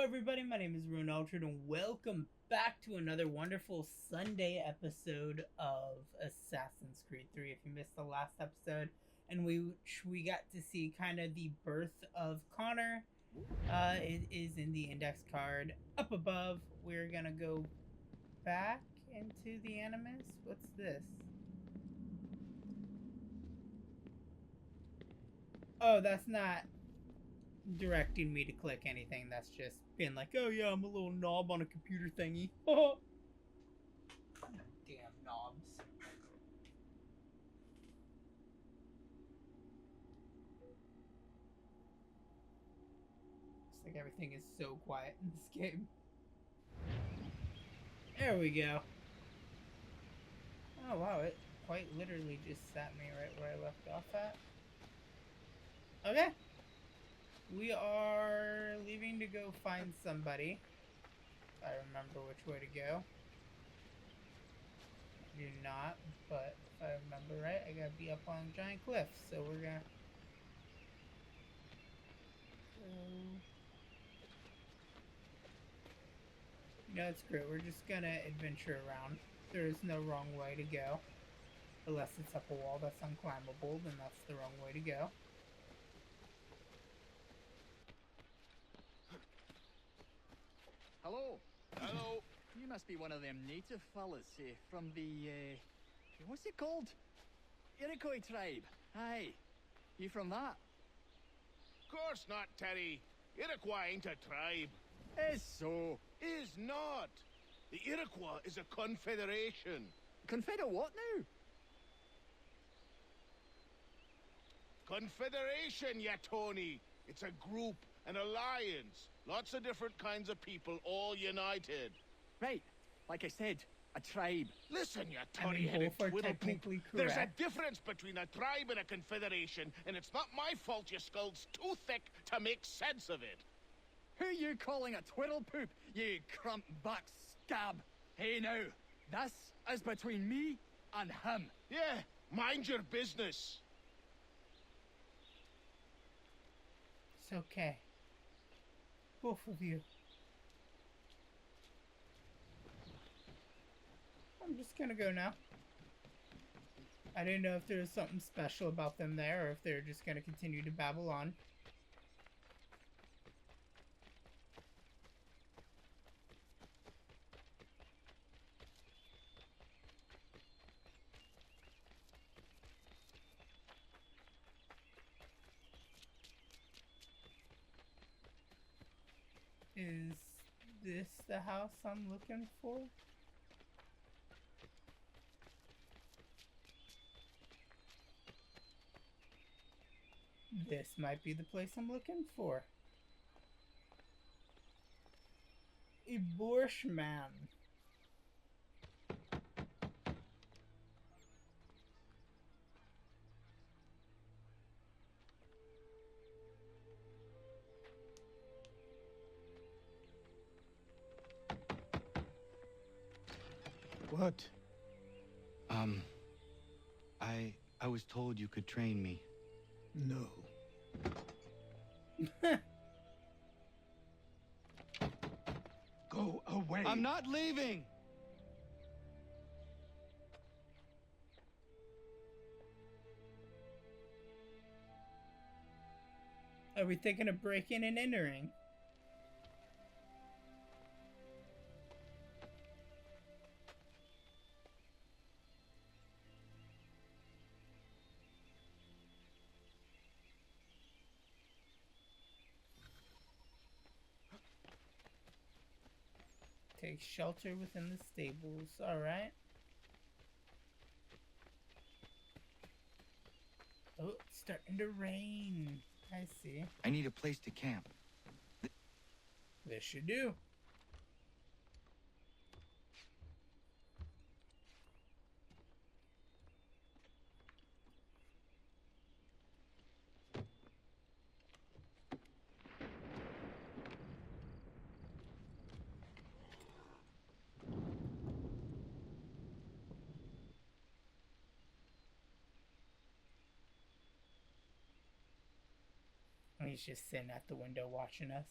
everybody, my name is Ryunn Eldred, and welcome back to another wonderful Sunday episode of Assassin's Creed 3. If you missed the last episode, and we got to see kind of the birth of Connor, it is in the index card up above. We're gonna go back into the Animus. What's this? Oh, that's not directing me to click anything. That's just being like, oh yeah, I'm a little knob on a computer thingy. Damn knobs. It's like everything is so quiet in this game. There we go. Oh wow, it quite literally just sat me right where I left off at. Okay. We are leaving to go find somebody. If I remember which way to go. I do not, but if I remember right, I gotta be up on a giant cliff, so we're gonna go. No, it's great. We're just gonna adventure around. There is no wrong way to go. Unless it's up a wall that's unclimbable, then that's the wrong way to go. Hello. Hello. You must be one of them native fellas from the, what's it called? Iroquois tribe. Aye. You from that? Course not, Terry. Iroquois ain't a tribe. Is so. Is not. The Iroquois is a confederation. Confederate what now? Confederation, ya Tony. It's a group, an alliance. Lots of different kinds of people all united. Right. Like I said, a tribe. Listen, you Tory-headed both are twiddle technically poop. There's a correct. difference between a tribe and a confederation, and it's not my fault your skull's too thick to make sense of it. Who you calling a twiddle poop, you crump back scab? Hey now, this is between me and him. Yeah, mind your business. It's okay. Both of you. I'm just gonna go now. I didn't know if there was something special about them there, or if they're just gonna continue to babble on. Is this the house I'm looking for? This might be the place I'm looking for. A Borshman. What? I was told you could train me. No. Go away. I'm not leaving! Are we thinking of breaking and entering? Take shelter within the stables. Alright. Oh, it's starting to rain. I see. I need a place to camp. This you do. He's just sitting at the window watching us.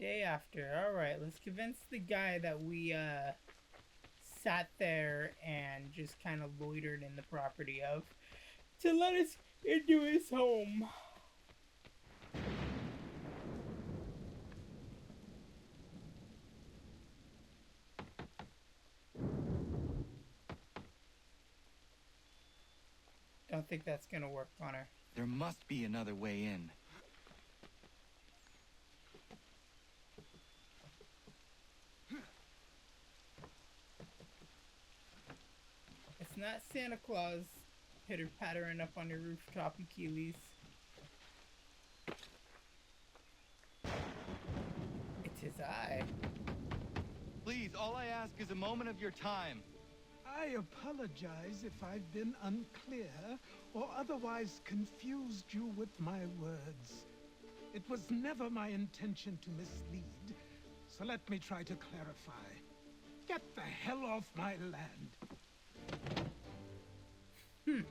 Day after. Alright, let's convince the guy that we sat there and just kind of loitered in the property of to let us into his home. Don't think that's gonna work, Connor. There must be another way in. It's not Santa Claus pitter-pattering up on your rooftop, Achilles. It's his eye. Please, all I ask is a moment of your time. I apologize if I've been unclear or otherwise confused you with my words. It was never my intention to mislead, so let me try to clarify. Get the hell off my land. At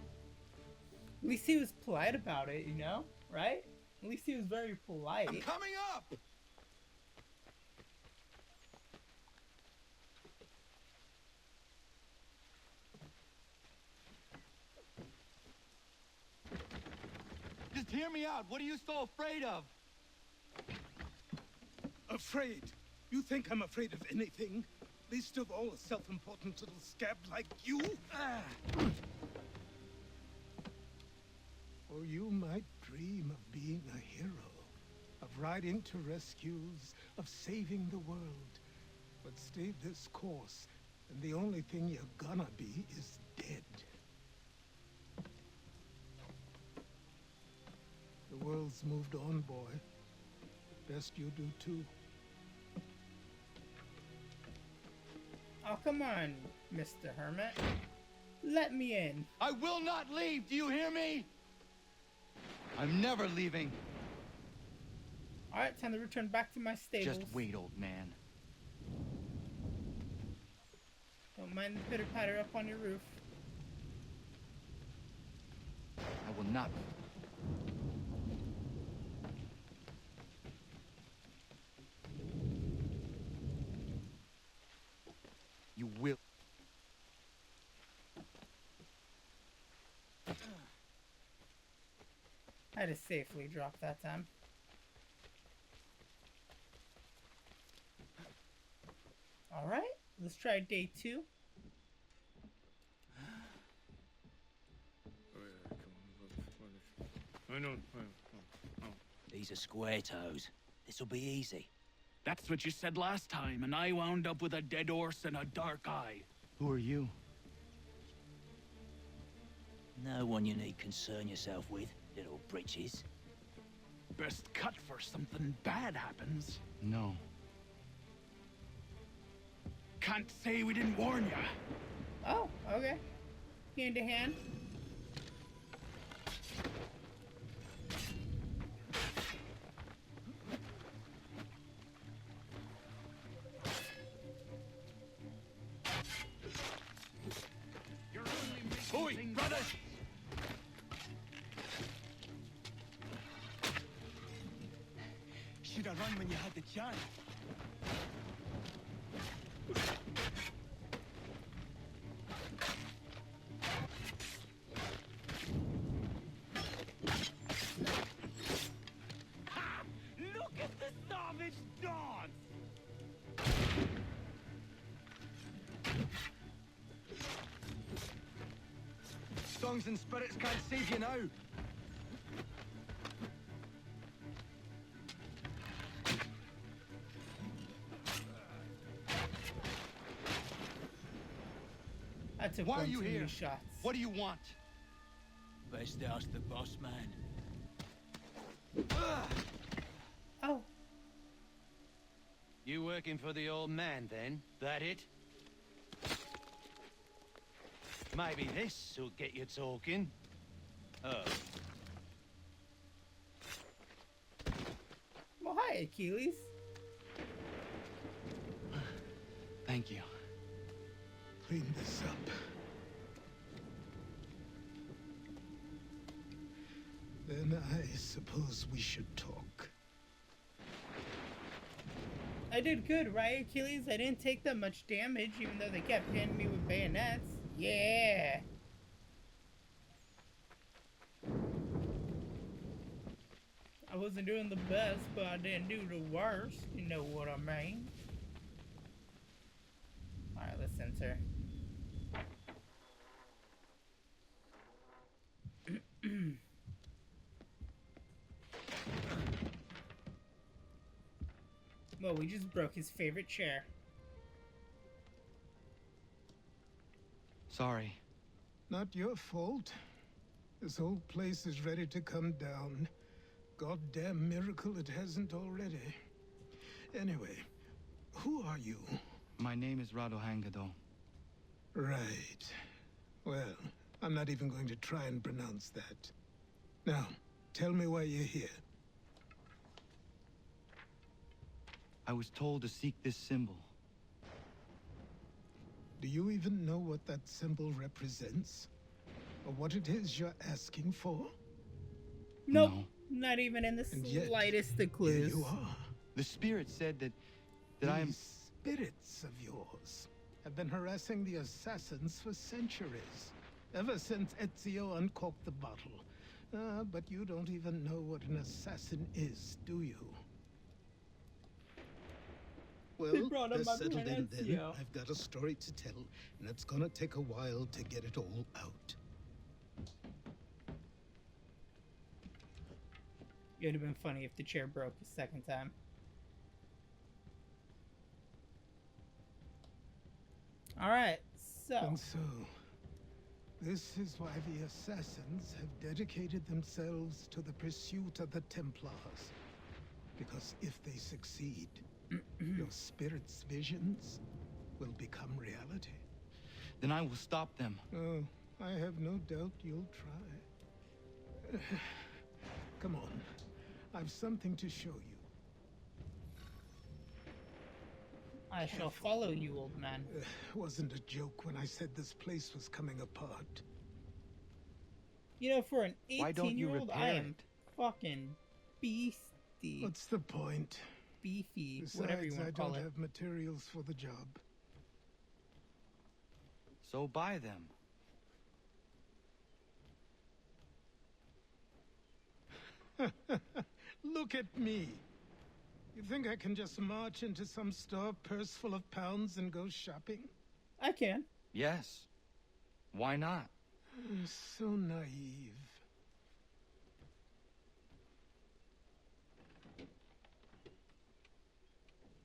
least he was polite about it, you know? Right? At least he was very polite. I'm coming up! Just hear me out. What are you so afraid of? Afraid? You think I'm afraid of anything? Least of all a self-important little scab like you? Or you might dream of being a hero, of riding to rescues, of saving the world. But stay this course, and the only thing you're gonna be is dead. The world's moved on, boy. Best you do too. Oh, come on, Mr. Hermit. Let me in. I will not leave. Do you hear me? I'm never leaving. Alright, time to return back to my stables. Just wait, old man. Don't mind the pitter-patter up on your roof. I will not. You will. I had to safely drop that time. Alright, let's try day 2. These are square toes. This'll be easy. That's what you said last time, and I wound up with a dead horse and a dark eye. Who are you? No one you need concern yourself with, little britches. Best cut for something bad happens. No. Can't say we didn't warn ya. Oh, okay. Hand to hand. Oi, brothers! Should have run when you had the chance. Ha! Look at the savage dance! Songs and spirits can't save you now. I took Why are one you too many here? shots. What do you want? Best ask the boss man. Oh, You working for the old man, then? That it? Maybe this'll get you talking. Oh. well, hi, Achilles. Thank you. Clean this up. Then I suppose we should talk. I did good, right, Achilles? I didn't take that much damage, even though they kept hitting me with bayonets. Yeah! I wasn't doing the best, but I didn't do the worst. You know what I mean? Alright, let's enter. Well, we just broke his favorite chair. Sorry. Not your fault. This whole place is ready to come down. Goddamn miracle it hasn't already. Anyway, who are you? My name is Ratonhnhaké. Right. Well, I'm not even going to try and pronounce that. Now, tell me why you're here. I was told to seek this symbol. Do you even know what that symbol represents? Or what it is you're asking for? Nope. No. Not even in the And yet, slightest of Here clues. you are. The spirit said that I am... These spirits of yours have been harassing the assassins for centuries. Ever since Ezio uncorked the bottle. But you don't even know what an assassin is, do you? Well, brought up let's my settle in plan, then. Ezio. I've got a story to tell, and it's gonna take a while to get it all out. It would have been funny if the chair broke a second time. Alright, so... And so, this is why the assassins have dedicated themselves to the pursuit of the Templars. Because if they succeed, your spirit's visions will become reality. Then I will stop them. Oh, I have no doubt you'll try. Come on, I've something to show you. I shall follow you, old man. Wasn't a joke when I said this place was coming apart. You know, for an Why don't you 18-year-old, I repair am it? fucking beastie. What's the point? Beefy, Besides, whatever you want I to call don't it. have materials for the job. So buy them. Look at me. You think I can just march into some store, purse full of pounds, and go shopping? I can. Yes. Why not? So naive.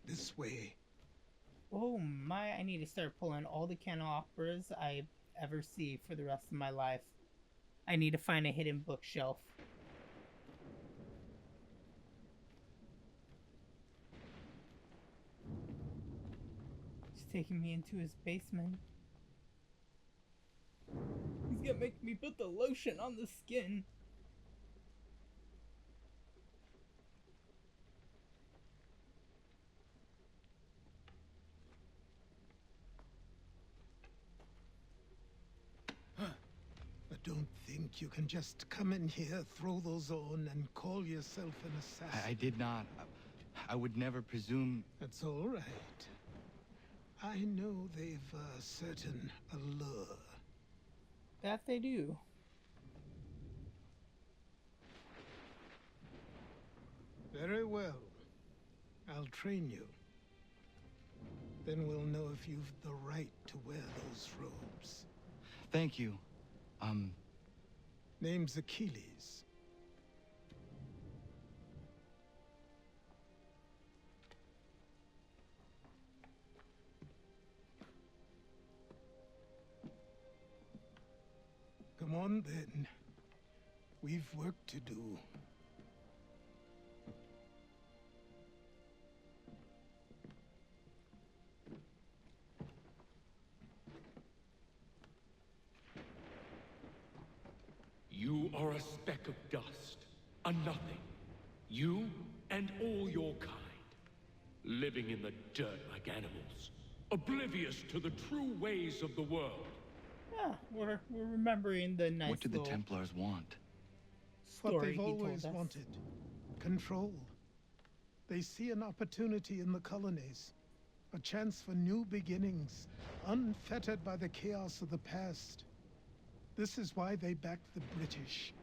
This way. Oh my, I need to start pulling all the candelabras I ever see for the rest of my life. I need to find a hidden bookshelf. He's taking me into his basement. He's gonna make me put the lotion on the skin. I don't think you can just come in here, throw those on, and call yourself an assassin. I did not. I would never presume... That's all right. I know they've a certain allure. That they do. Very well. I'll train you. Then we'll know if you've the right to wear those robes. Thank you. Name's Achilles. Come on, then. We've work to do. You are a speck of dust, a nothing. You and all your kind. Living in the dirt like animals. Oblivious to the true ways of the world. Yeah, we're remembering the nice What do the little Templars want? What story they've he told always us. wanted. Control. They see an opportunity in the colonies, a chance for new beginnings, unfettered by the chaos of the past. This is why they backed the British.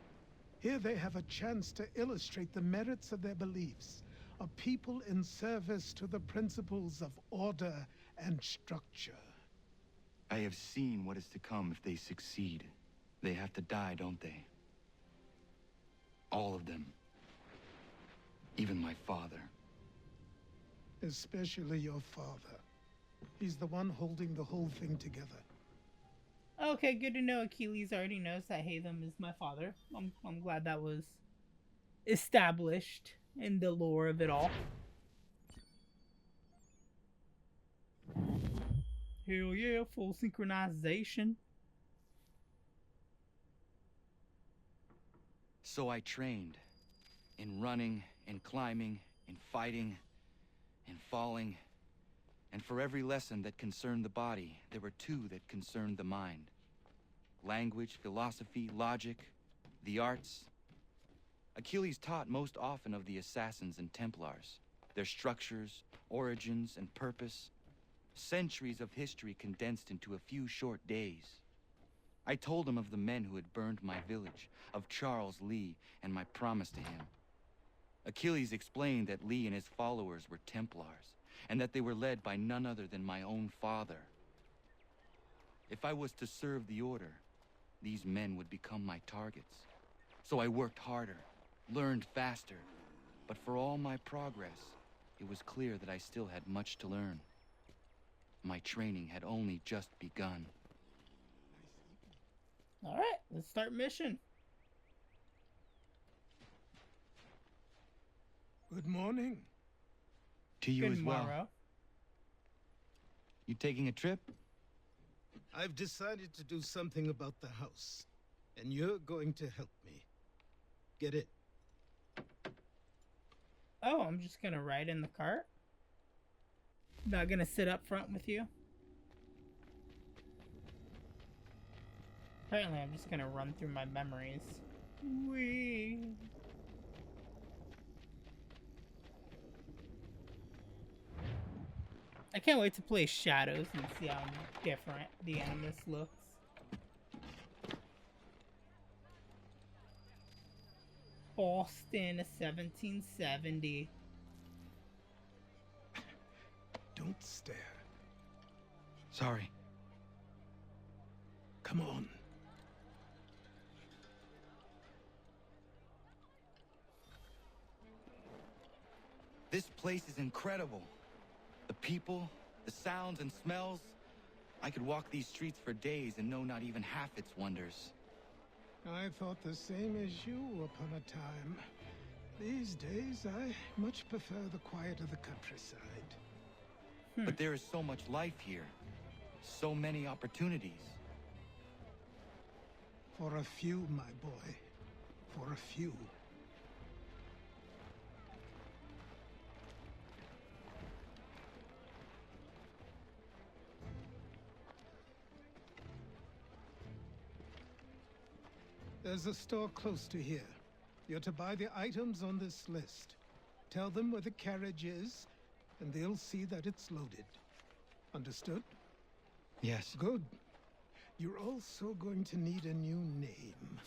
Here they have a chance to illustrate the merits of their beliefs, a people in service to the principles of order and structure. I have seen what is to come if they succeed. They have to die, don't they? All of them. Even my father. Especially your father. He's the one holding the whole thing together. Okay, good to know Achilles already knows that Hatham is my father. I'm glad that was established in the lore of it all. Hell yeah, full synchronization. So I trained. In running, in climbing, in fighting, in falling. And for every lesson that concerned the body, there were two that concerned the mind. Language, philosophy, logic, the arts. Achilles taught most often of the assassins and Templars, their structures, origins, and purpose. Centuries of history condensed into a few short days. I told him of the men who had burned my village, of Charles Lee, and my promise to him. Achilles explained that Lee and his followers were Templars, and that they were led by none other than my own father. If I was to serve the order, these men would become my targets. So I worked harder, learned faster, but for all my progress, it was clear that I still had much to learn. My training had only just begun. All right, let's start mission. Good morning. To you as well. Morrow. You taking a trip? I've decided to do something about the house, and you're going to help me. Get it? Oh, I'm just gonna ride in the cart? Not gonna sit up front with you? Apparently I'm just gonna run through my memories. Whee! I can't wait to play Shadows and see how different the Animus looks. Boston, 1770. Don't stare. Sorry. Come on. This place is incredible. The people, the sounds and smells. I could walk these streets for days and know not even half its wonders. I thought the same as you upon a time. These days, I much prefer the quiet of the countryside. But there is so much life here. So many opportunities. For a few, my boy. For a few. There's a store close to here. You're to buy the items on this list. Tell them where the carriage is, and they'll see that it's loaded. Understood? Yes. Good. You're also going to need a new name.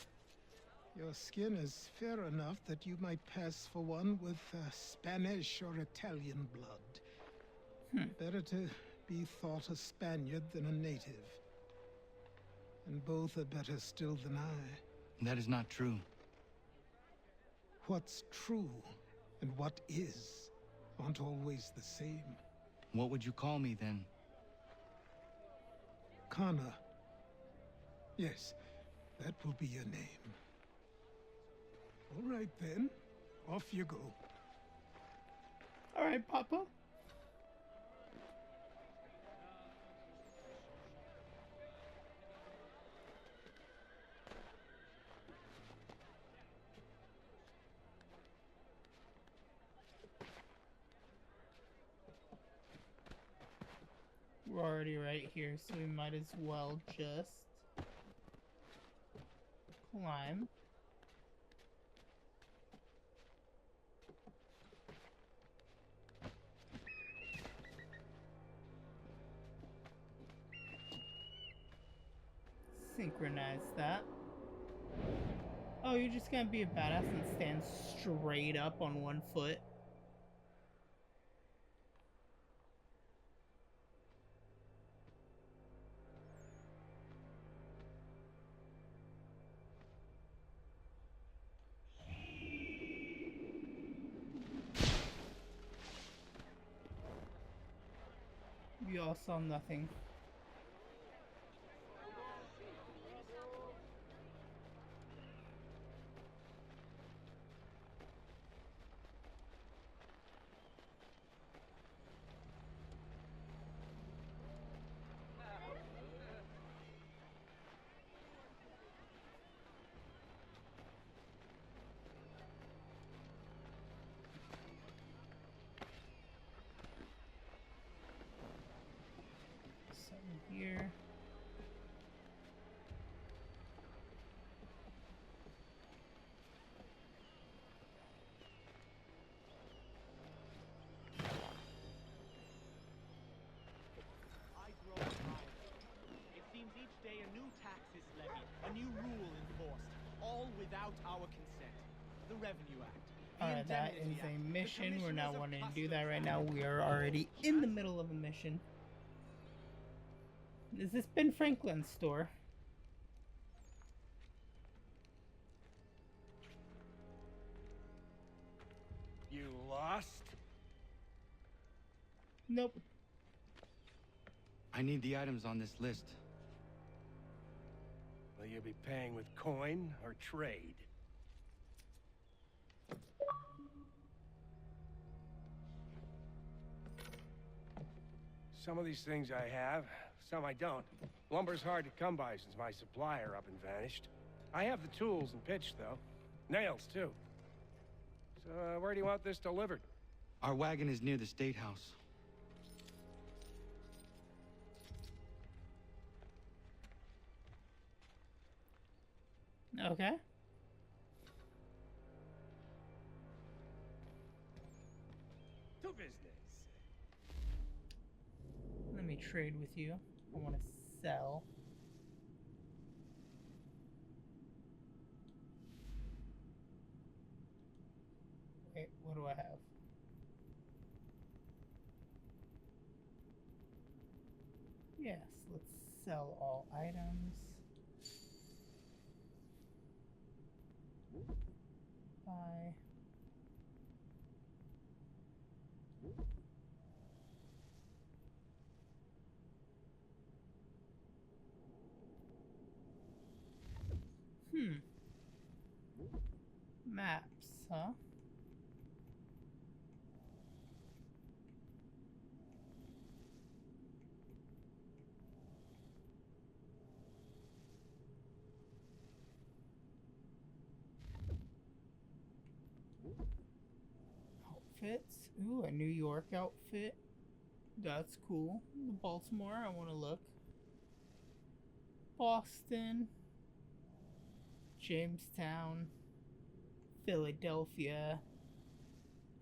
Your skin is fair enough that you might pass for one with Spanish or Italian blood. Better to be thought a Spaniard than a native. And both are better still than I. That is not true. What's true and what is aren't always the same. What would you call me then? Kana. Yes, that will be your name. All right then, off you go. All right, Papa. We're already right here, so we might as well just climb. synchronize that. Oh, you're just gonna be a badass and stand straight up on one foot? You all saw nothing. Here. I grow tired. It seems each day a new tax is levied, a new rule enforced, all without our consent. The Revenue Act. Alright, that is a mission. We're not wanting to do that right now. We are already in the middle of a mission. Is this Ben Franklin's store? You lost? Nope. I need the items on this list. Will you be paying with coin or trade? Some of these things I have, some I don't. Lumber's hard to come by since my supplier up and vanished. I have the tools and pitch, though. Nails, too. So, where do you want this delivered? Our wagon is near the State House. Okay. To business. Let me trade with you. I want to sell. Wait, what do I have? Yes, let's sell all items. Buy. Maps, huh? Outfits. Ooh, a New York outfit. That's cool. Baltimore, I want to look. Boston. Jamestown. Philadelphia.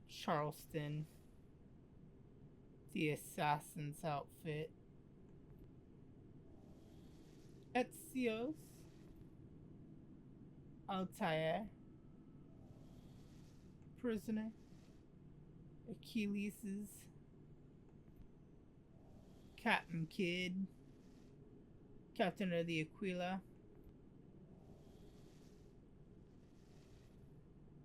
Charleston. The Assassin's outfit. Ezio's. Altair. Prisoner. Achilles's. Captain Kidd. Captain of the Aquila.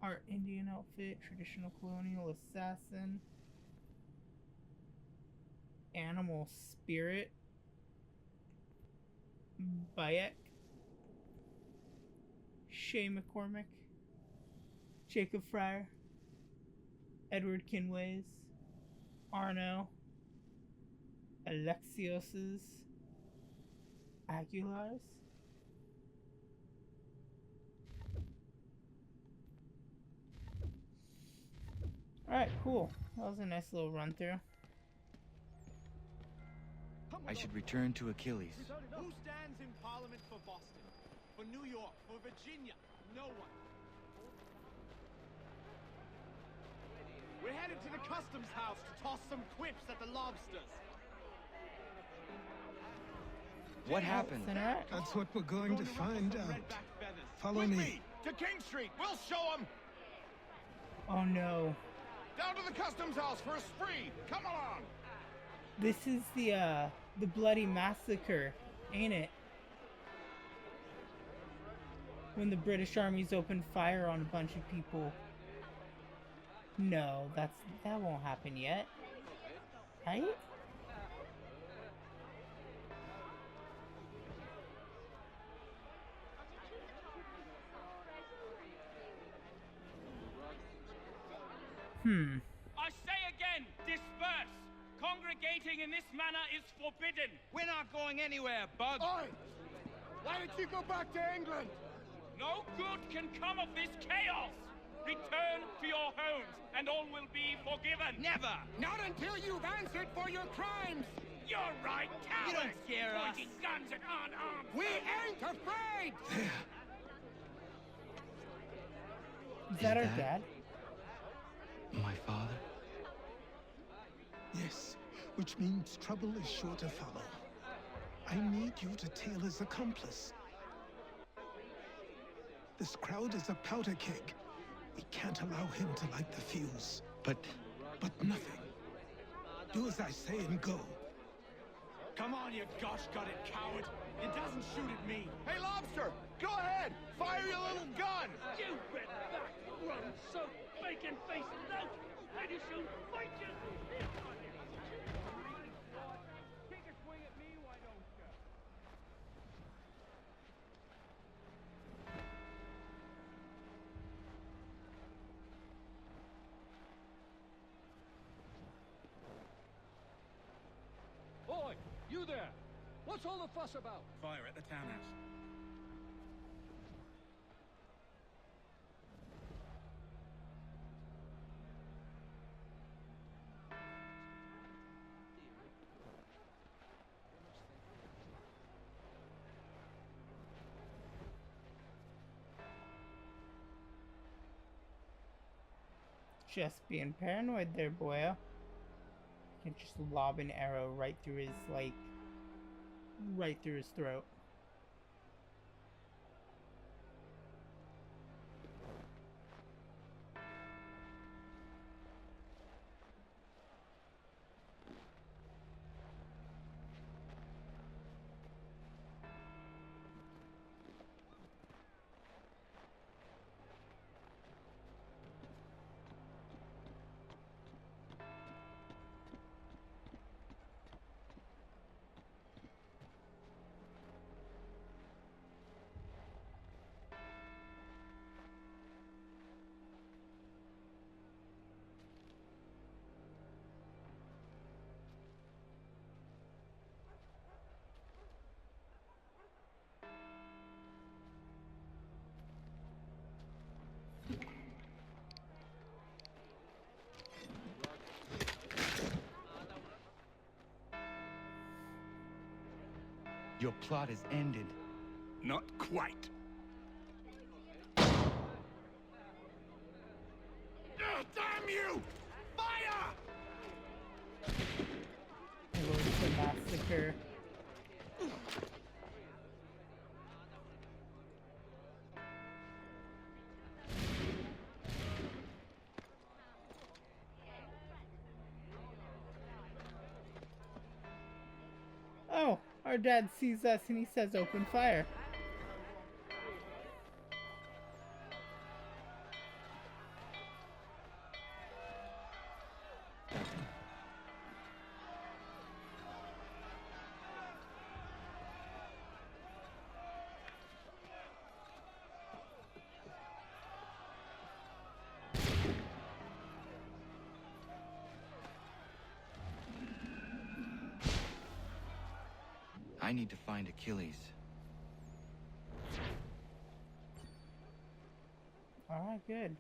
Art Indian outfit. Traditional colonial assassin. Animal spirit. Bayek. Shay McCormick. Jacob Fryer. Edward Kinways. Arno. Alexios's. Aguilar's. Alright, cool. That was a nice little run through. I should return to Achilles. Who stands in Parliament for Boston? For New York? For Virginia? No one. We're headed to the customs house to toss some quips at the lobsters. What happened? That's what we're going to find out. Follow me. To King Street. We'll show them. Oh no. Down to the customs house for a spree. Come along. This is the bloody massacre, ain't it? When the British armies opened fire on a bunch of people. No, that won't happen yet. Right? I say again, disperse! Congregating in this manner is forbidden! We're not going anywhere, Bug! Oi! Why don't you go back to England? No good can come of this chaos! Return to your homes, and all will be forgiven! Never! Not until you've answered for your crimes! You're right, cowards! You don't scare us! Pointing guns at unarmed! We ain't afraid! Is that our dad? My father? Yes, which means trouble is sure to follow. I need you to tail his accomplice. This crowd is a powder keg. We can't allow him to light the fuse. But nothing. Do as I say and go. Come on, you gosh-gutted coward! It doesn't shoot at me! Hey, Lobster! Go ahead! Fire your little gun! You red back, run so bacon-faced lout! Ready to fight you! Take a swing at me, why don't you? Boy, you there! What's all the fuss about? Fire at the townhouse. Just being paranoid there, boyo. You can just lob an arrow right through his, like, right through his throat. your plot is ended. Not quite. Damn you! Fire! Lord the Massacre. Oh, our dad sees us and he says open fire. I need to find Achilles. Alright, good.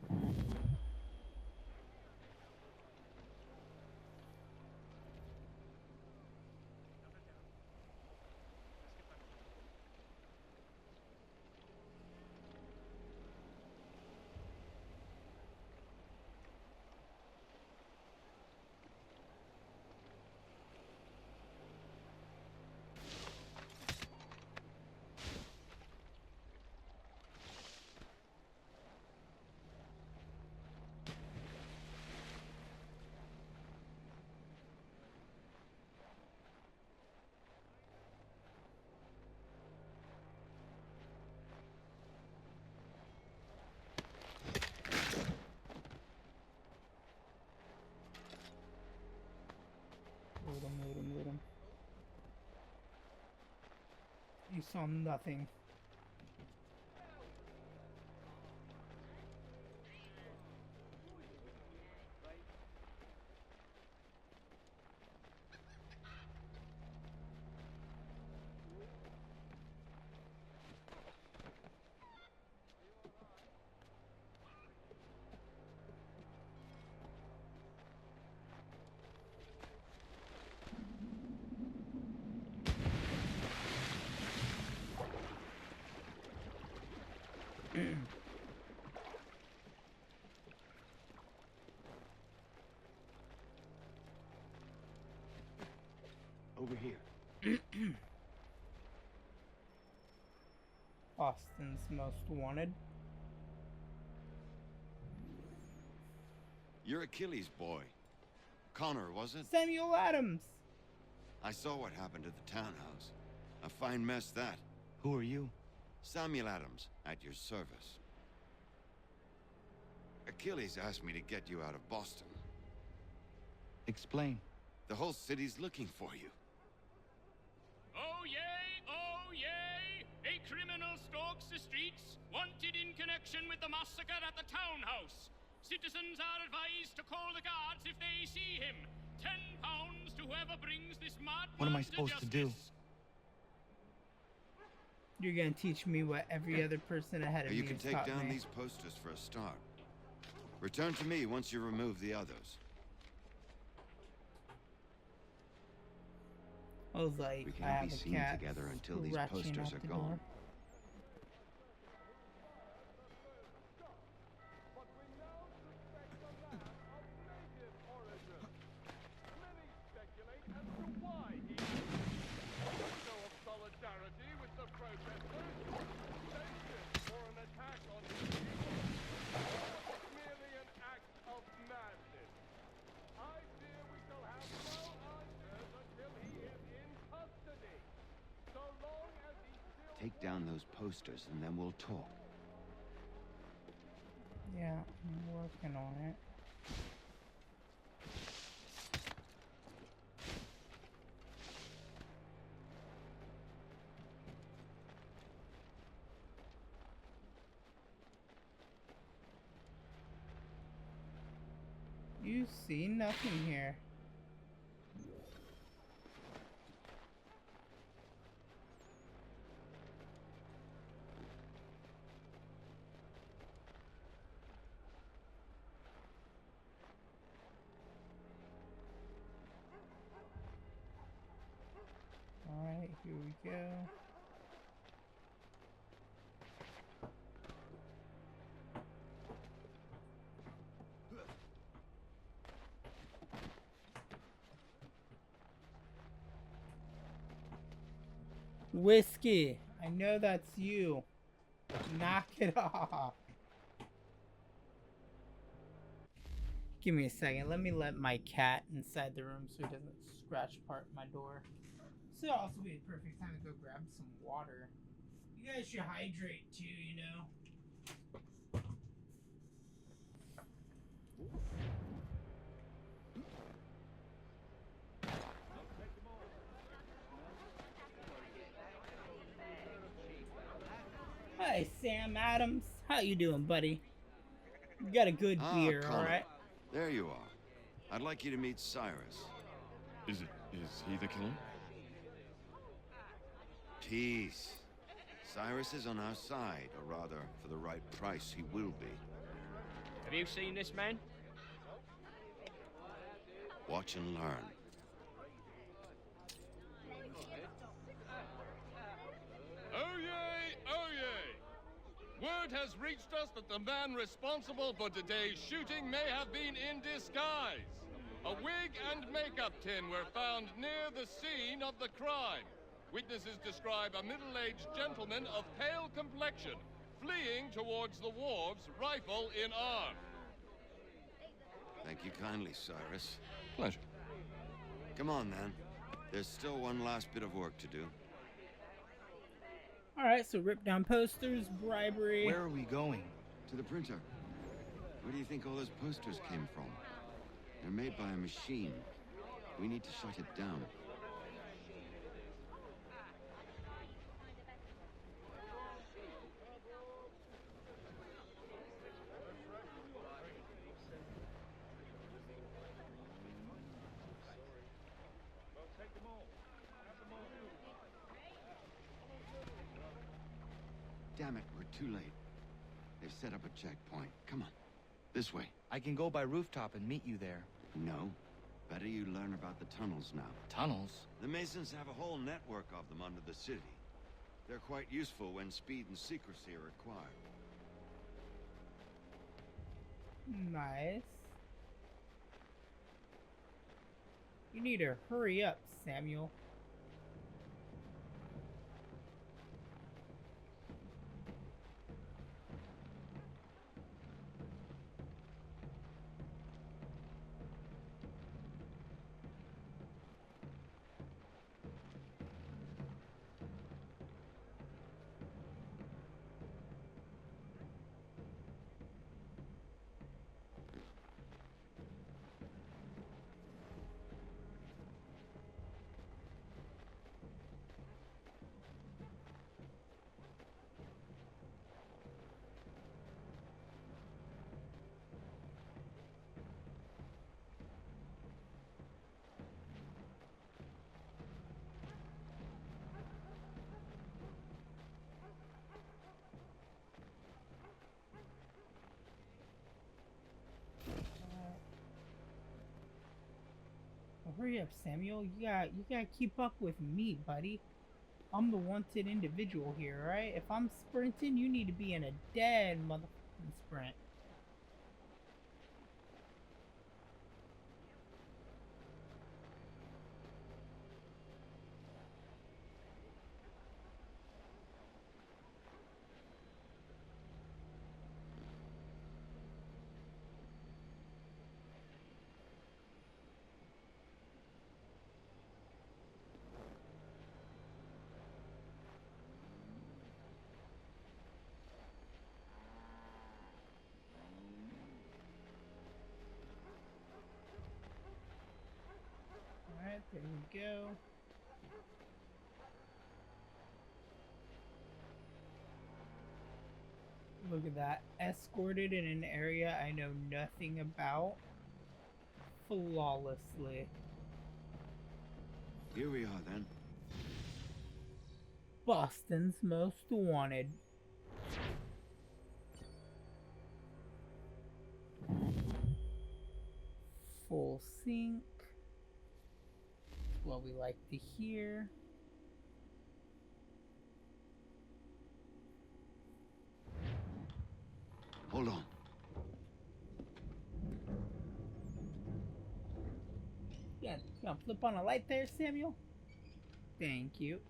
You saw nothing. Over here. Austin's most wanted. You're Achilles' boy. Connor, was it? Samuel Adams! I saw what happened at the townhouse. A fine mess, that. Who are you? Samuel Adams, at your service. Achilles asked me to get you out of Boston. Explain. The whole city's looking for you. Oh yay, oh yay! A criminal stalks the streets, wanted in connection with the massacre at the townhouse. Citizens are advised to call the guards if they see him. £10 to whoever brings this madman. What am I supposed to do? You're gonna teach me what every other person ahead of me You can has take taught down me. these posters for a start. Return to me once you remove the others. I was like, We I can't have be a seen cat together until these scratching posters out are the gone. door. Take down those posters and then we'll talk. Yeah, I'm working on it. You see nothing here. Alright, here we go. Whiskey, I know that's you. Knock it off. Give me a second. Let me let my cat inside the room so he doesn't scratch part my door. This would also be a perfect time to go grab some water. You guys should hydrate too, you know. Hi, Sam Adams. How you doing, buddy? You got a good beer, Connor. alright? There you are. I'd like you to meet Cyrus. Is he the killer? Peace. Cyrus is on our side, or rather, for the right price, he will be. Have you seen this man? Watch and learn. Oh yay, oh yay! Word has reached us that the man responsible for today's shooting may have been in disguise. A wig and makeup tin were found near the scene of the crime. Witnesses describe a middle-aged gentleman of pale complexion fleeing towards the wharves, rifle in arm. Thank you kindly, Cyrus. Pleasure. Come on, then. There's still one last bit of work to do. Alright, so rip down posters, bribery. Where are we going? To the printer. Where do you think all those posters came from? They're made by a machine. We need to shut it down. damn it, we're too late. They've set up a checkpoint. Come on. This way. I can go by rooftop and meet you there. No. Better you learn about the tunnels now. Tunnels? The Masons have a whole network of them under the city. They're quite useful when speed and secrecy are required. Nice. You need to hurry up, Samuel. Hurry up, Samuel. You gotta keep up with me, buddy. I'm the wanted individual here, right? If I'm sprinting, you need to be in a dead motherfucking sprint. Alright, there we go. Look at that. Escorted in an area I know nothing about. Flawlessly. Here we are, then. Boston's Most Wanted. Full sync. What we like to hear. Hold on. Yeah, you gonna flip on a light there, Samuel? Thank you.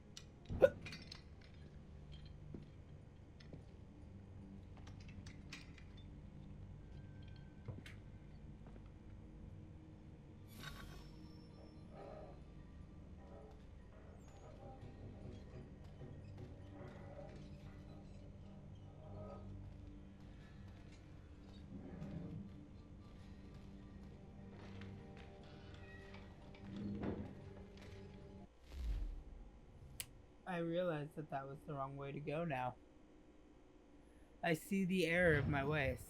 I realize that that was the wrong way to go now. I see the error of my ways.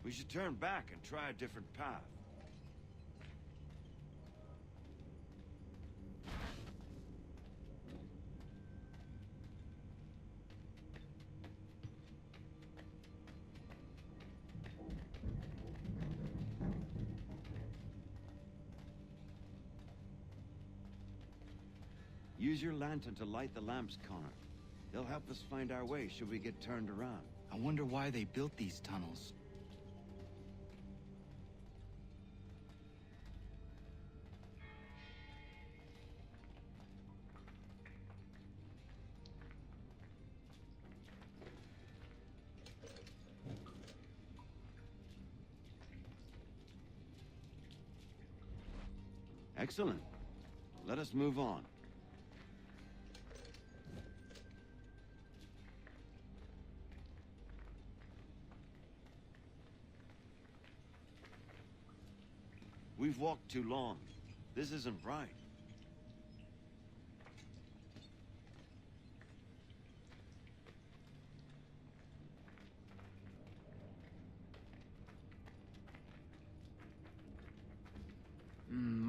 We should turn back and try a different path. Use your lantern to light the lamps, Connor. They'll help us find our way should we get turned around. I wonder why they built these tunnels. Excellent. Let us move on. We've walked too long. This isn't right.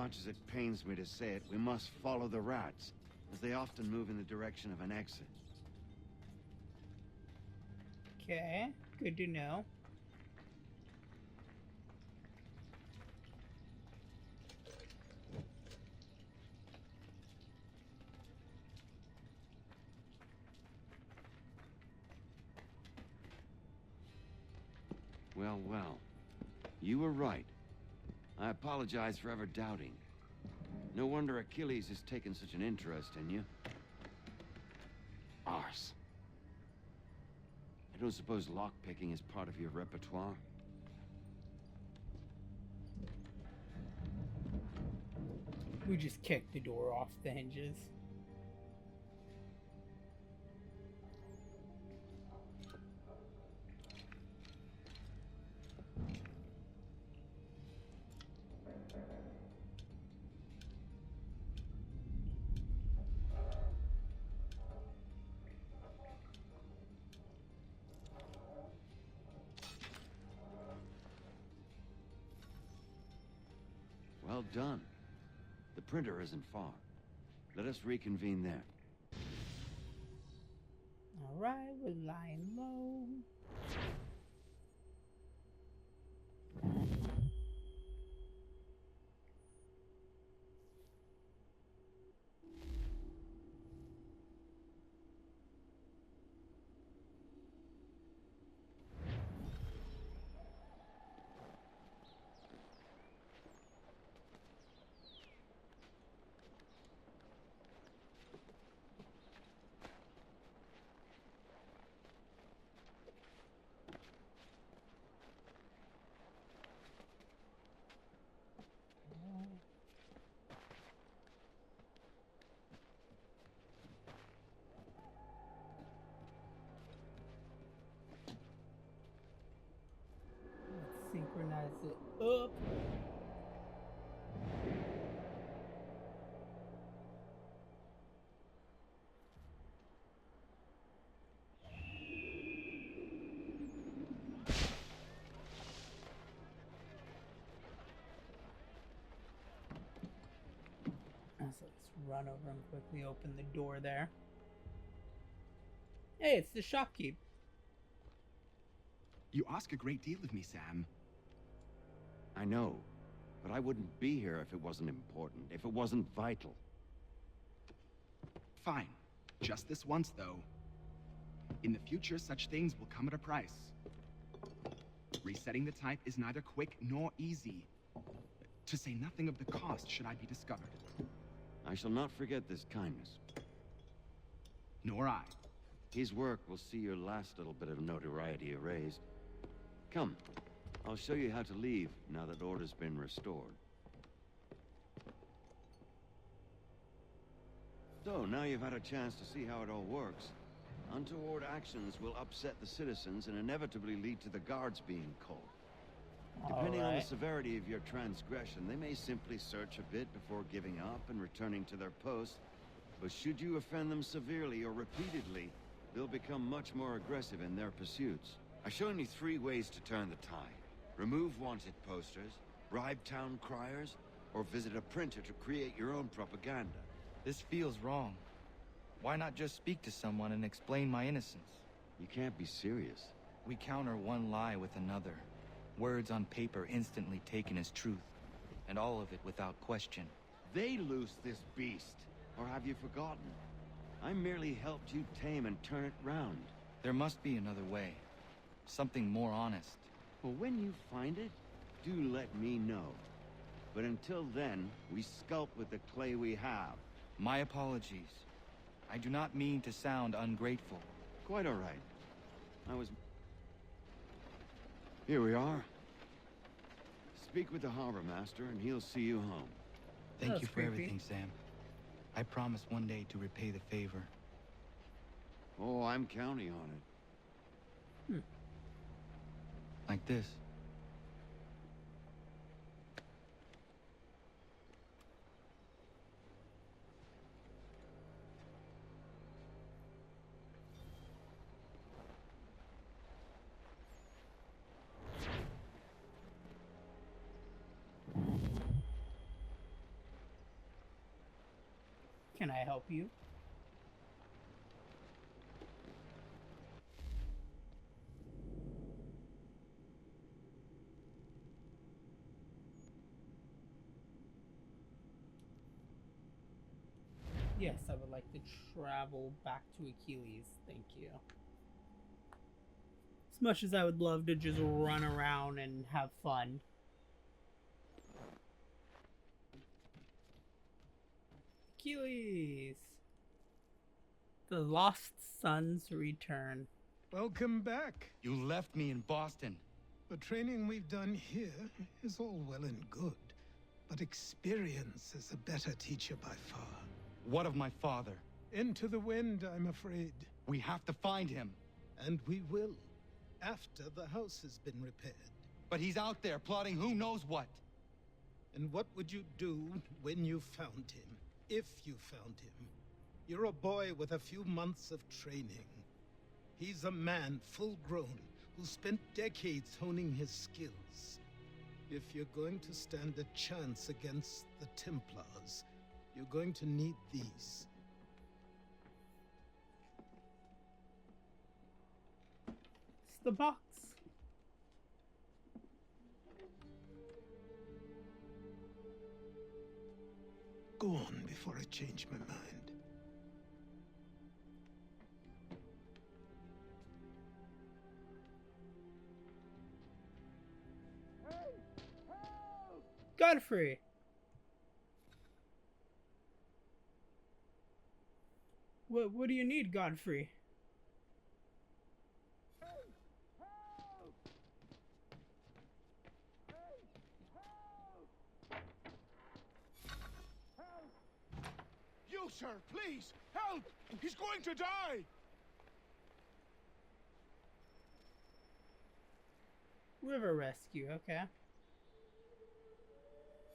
much as it pains me to say it, we must follow the rats, as they often move in the direction of an exit. Okay, good to know. Well, well. You were right. I apologize for ever doubting. No wonder Achilles has taken such an interest in you. Arse. I don't suppose lockpicking is part of your repertoire? We just kicked the door off the hinges. Well done. The printer isn't far. Let us reconvene there. Alright, we're lying low. Synchronize it up. So let's run over and quickly open the door there. Hey, it's the shopkeep. You ask a great deal of me, Sam. I know, but I wouldn't be here if it wasn't important, if it wasn't vital. Fine. Just this once, though. In the future, such things will come at a price. Resetting the type is neither quick nor easy. To say nothing of the cost should I be discovered. I shall not forget this kindness. Nor I. His work will see your last little bit of notoriety erased. Come, I'll show you how to leave now that order's been restored. So, now you've had a chance to see how it all works. Untoward actions will upset the citizens and inevitably lead to the guards being called. Depending on the severity of your transgression, they may simply search a bit before giving up and returning to their post. But should you offend them severely or repeatedly, they'll become much more aggressive in their pursuits. I've shown you 3 ways to turn the tide. Remove wanted posters, bribe town criers, or visit a printer to create your own propaganda. This feels wrong. Why not just speak to someone and explain my innocence? You can't be serious. We counter one lie with another. Words on paper instantly taken as truth, and all of it without question. They loose this beast, or have you forgotten? I merely helped you tame and turn it round. There must be another way. Something more honest. Well, when you find it, do let me know. But until then, we sculpt with the clay we have. My apologies. I do not mean to sound ungrateful. Quite all right. Here we are. Speak with the harbor master, and he'll see you home. Thank you for everything, Sam. I promise one day to repay the favor. Oh, I'm counting on it. Like this. can I help you? Yes, I would like to travel back to Achilles. Thank you. As much as I would love to just run around and have fun. Achilles! The Lost Sons return. Welcome back. You left me in Boston. The training we've done here is all well and good, but experience is a better teacher by far. What of my father? Into the wind, I'm afraid. We have to find him. And we will, after the house has been repaired. But he's out there plotting who knows what. And what would you do when you found him? If you found him? You're a boy with a few months of training. He's a man, full grown, who spent decades honing his skills. If you're going to stand a chance against the Templars, you're going to need these. It's the box. Go on before I change my mind. Godfrey! What do you need, Godfrey? You, sir, please, help! He's going to die! River rescue, okay.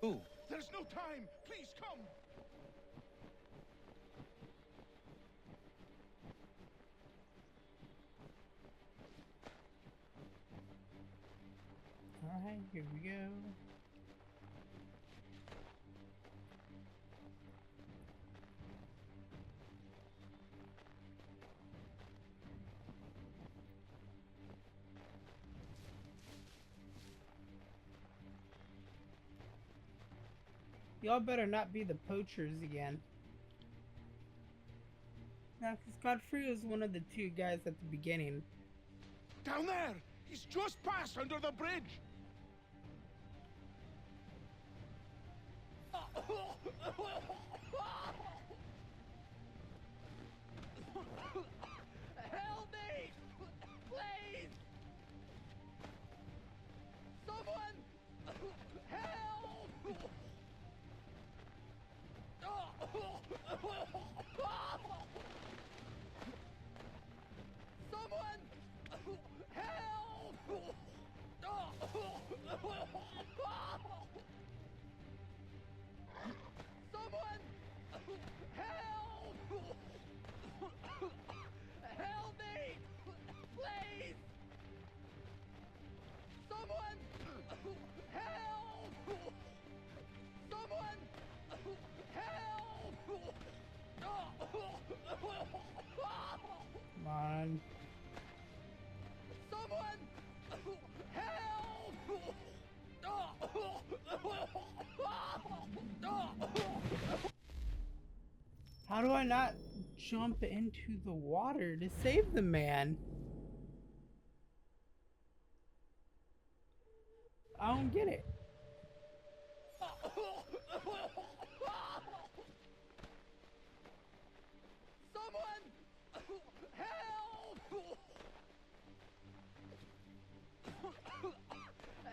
Ooh. There's no time! Please, come! Alright, here we go. Y'all better not be the poachers again. Now, because Godfrey was one of the two guys at the beginning. Down there! He's just passed under the bridge! Help me! Please! Someone! Help! Someone! Help! Someone! Help! Help me! Please! Someone! Help! Someone! Help! Come on. Someone! Help! How do I not jump into the water to save the man? I don't get it. Someone! Help!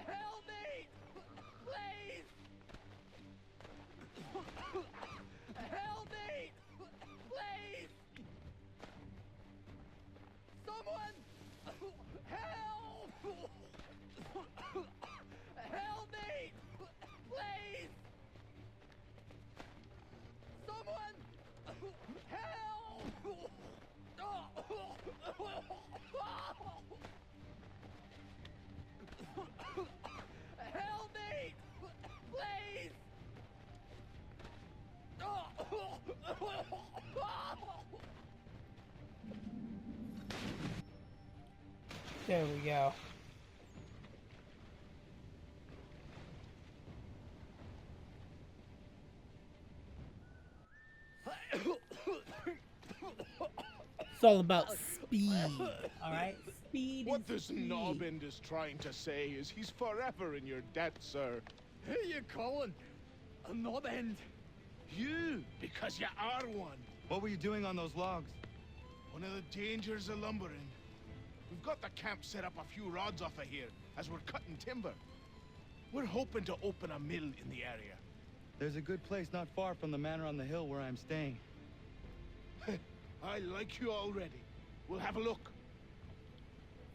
Help me! Please! Help me! Please! Someone! Help! Help me! Please! Someone! Help! Help me! Please! There we go. It's all about speed, alright? Speed What is this speed. knobend is trying to say is he's forever in your debt, sir. Who you calling? A knob end? You, because you are one. What were you doing on those logs? One of the dangers of lumbering. We've got the camp set up a few rods off of here as we're cutting timber. We're hoping to open a mill in the area. There's a good place not far from the manor on the hill where I'm staying. I like you already. We'll have a look.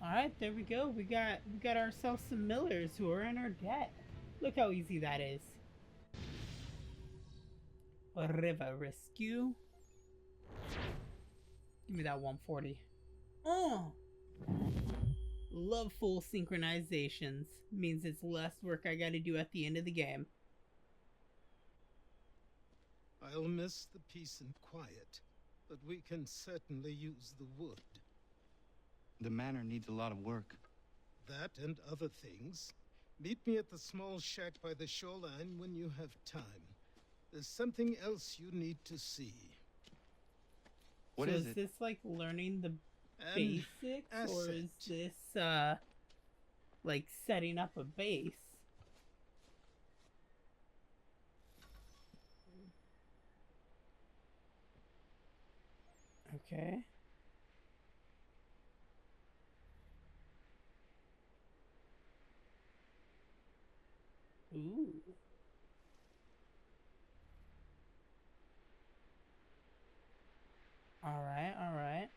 Alright, there we go. We got ourselves some millers who are in our debt. Look how easy that is. River rescue. Give me that 140. Oh! Love full synchronizations. Means it's less work I gotta do at the end of the game. I'll miss the peace and quiet, but we can certainly use the wood. The manor needs a lot of work. That and other things. Meet me at the small shack by the shoreline when you have time. There's something else you need to see. What so is it? This like learning the basics, or is this like setting up a base? Okay. Ooh. All right, all right.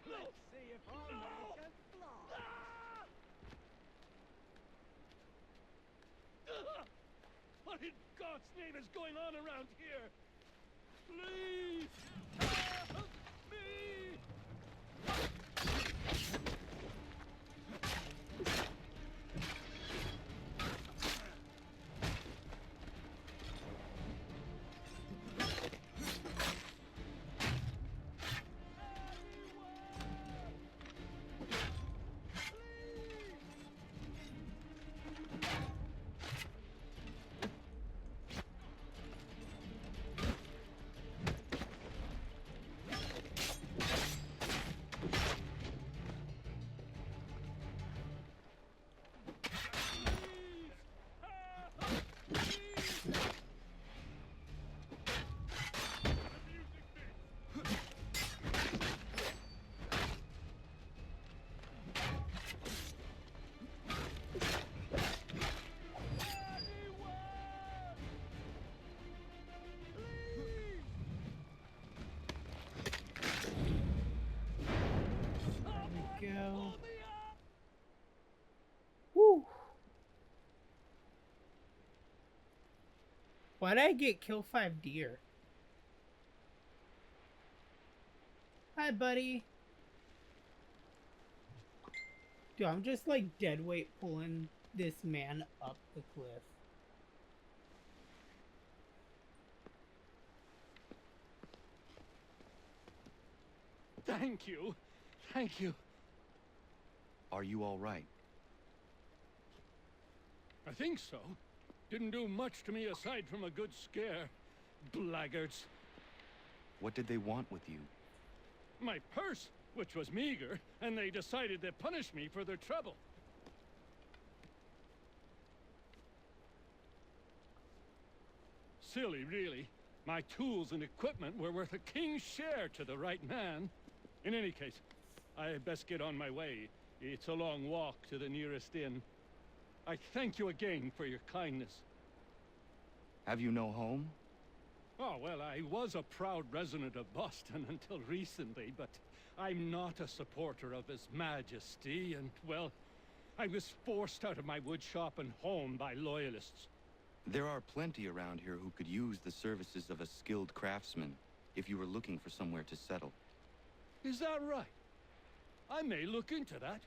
Let's see if you can fly. What in God's name is going on around here? Please help me! Go. Woo. Why'd I get kill 5 deer? Hi, buddy. Dude, I'm just like dead weight pulling this man up the cliff. Thank you. Thank you. Are you all right? I think so. Didn't do much to me aside from a good scare. Blackguards. What did they want with you? My purse, which was meager, and they decided to punish me for their trouble. Silly, really. My tools and equipment were worth a king's share to the right man. In any case, I best get on my way. It's a long walk to the nearest inn. I thank you again for your kindness. Have you no home? Oh, well, I was a proud resident of Boston until recently, but I'm not a supporter of His Majesty, and, well, I was forced out of my woodshop and home by loyalists. There are plenty around here who could use the services of a skilled craftsman if you were looking for somewhere to settle. Is that right? I may look into that.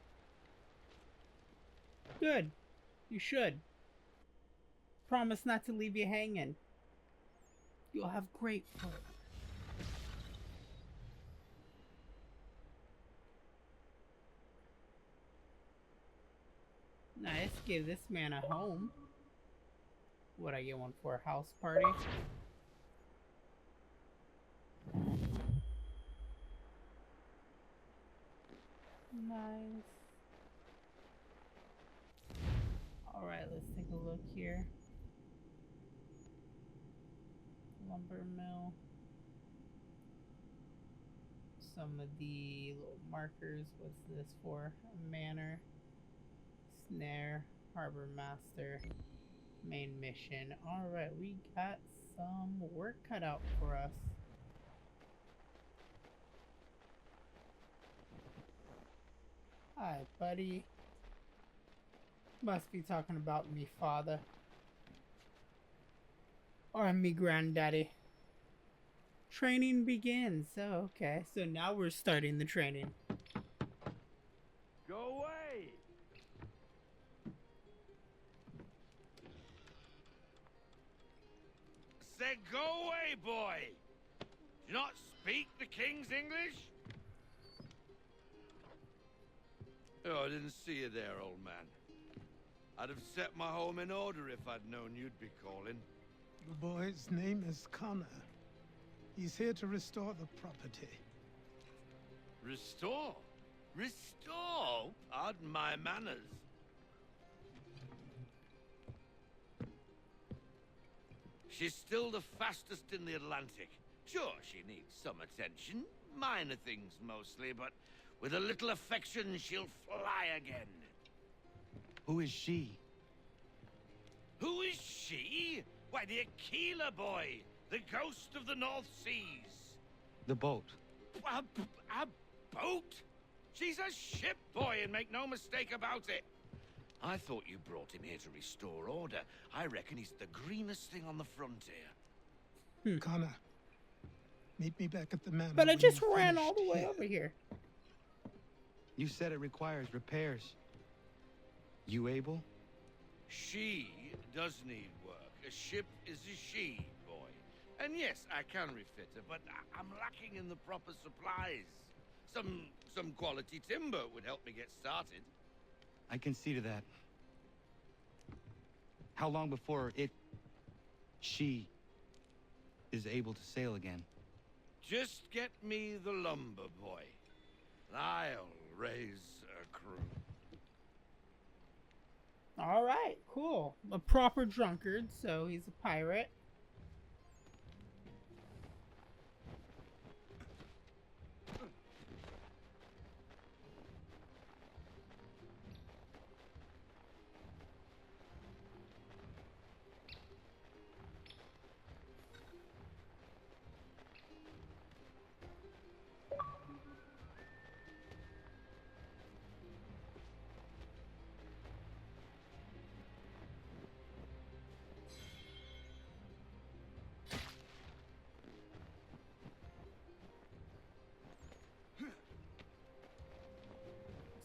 Good. You should. Promise not to leave you hanging. You'll have great work. Nice, give this man a home. Would I get one for a house party? Nice. Alright, let's take a look here. Lumber mill. Some of the little markers. What's this for? A manor. Snare. Harbor master. Main mission. Alright, we got some work cut out for us. Hi, buddy. Must be talking about me father. Or me granddaddy. Training begins. Oh, okay. So now we're starting the training. Go away! Said go away, boy! Do you not speak the King's English? Oh, I didn't see you there, old man. I'd have set my home in order if I'd known you'd be calling. The boy's name is Connor. He's here to restore the property. Restore? Restore? Pardon my manners. She's still the fastest in the Atlantic. Sure, she needs some attention. Minor things mostly, but with a little affection, she'll fly again. Who is she? Who is she? Why, the Aquila boy, the ghost of the North Seas. The boat. A boat? She's a ship boy, and make no mistake about it. I thought you brought him here to restore order. I reckon he's the greenest thing on the frontier. Connor, meet me back at the manor. But I just ran all the way over here. You said it requires repairs. You able? She does need work. A ship is a she, boy. And yes, I can refit her, but I'm lacking in the proper supplies. Some quality timber would help me get started. I can see to that. How long before she is able to sail again? Just get me the lumber, boy. I'll raise a crew. Alright, cool. A proper drunkard, so he's a pirate.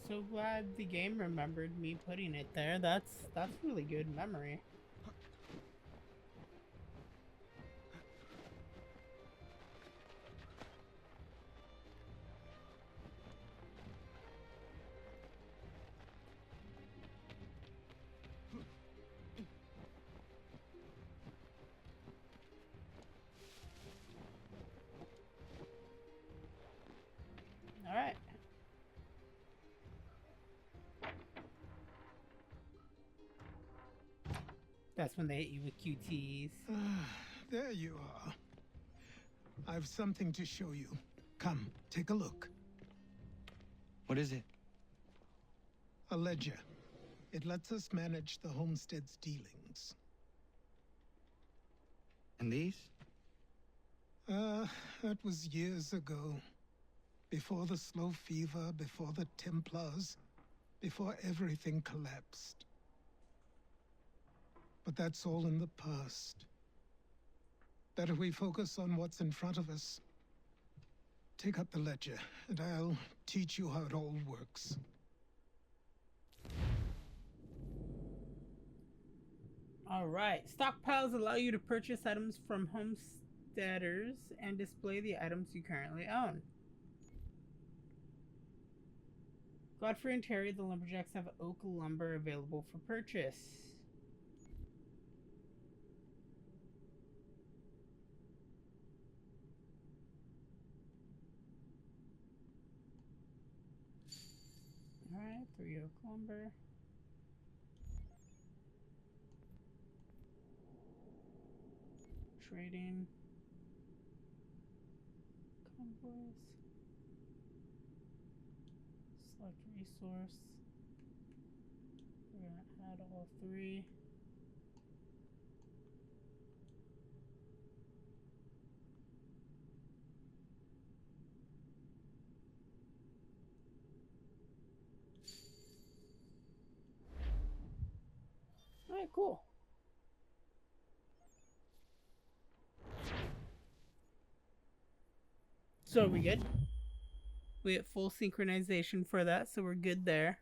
So glad the game remembered me putting it there. That's really good memory. All right. That's when they hit you with QTs. There you are. I've something to show you. Come, take a look. What is it? A ledger. It lets us manage the homestead's dealings. And these? That was years ago. Before the slow fever, before the Templars, before everything collapsed. But that's all in the past. Better we focus on what's in front of us. Take up the ledger, and I'll teach you how it all works. Alright. Stockpiles allow you to purchase items from homesteaders and display the items you currently own. Godfrey and Terry, the lumberjacks, have oak lumber available for purchase. Alright, 3 oak lumber. Trading. Convoys. Select resource. We're gonna add all 3. Alright, cool. So are we good? We have full synchronization for that, so we're good there.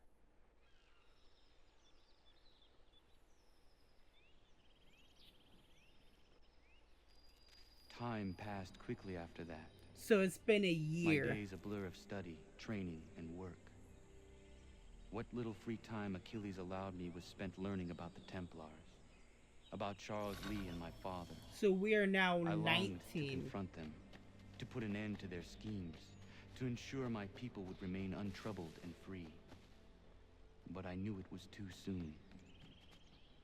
Time passed quickly after that. So it's been a year. My days a blur of study, training, and work. What little free time Achilles allowed me was spent learning about the Templars, about Charles Lee and my father. So we are now I 19. longed to confront them, to put an end to their schemes, to ensure my people would remain untroubled and free. But I knew it was too soon.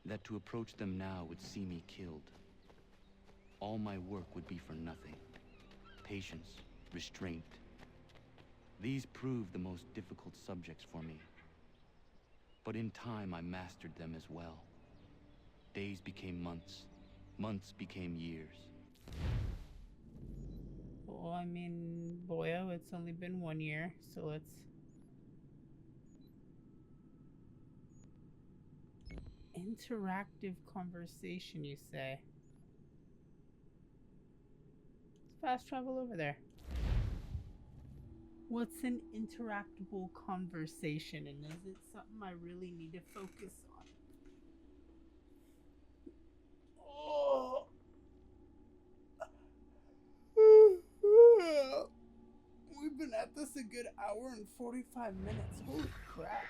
That to approach them now would see me killed. All my work would be for nothing. Patience, restraint. These proved the most difficult subjects for me. But in time, I mastered them as well. Days became months. Months became years. Well, I mean, boyo, it's only been 1 year, so let's... Interactive conversation, you say? Let's fast travel over there. What's an interactable conversation, and is it something I really need to focus on? Oh. We've been at this a good hour and 45 minutes. Holy crap.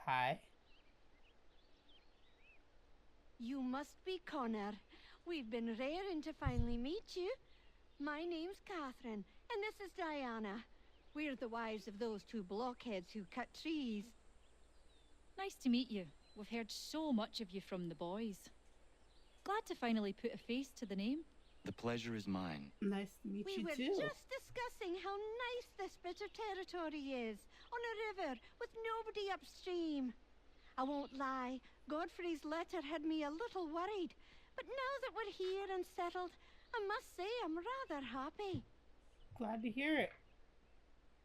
Hi. You must be Connor. We've been raring to finally meet you. My name's Catherine, and this is Diana. We're the wives of those 2 blockheads who cut trees. Nice to meet you. We've heard so much of you from the boys. Glad to finally put a face to the name. The pleasure is mine. Nice to meet you too. We were just discussing how nice this bit of territory is, on a river with nobody upstream. I won't lie, Godfrey's letter had me a little worried, but now that we're here and settled, I must say I'm rather happy. Glad to hear it.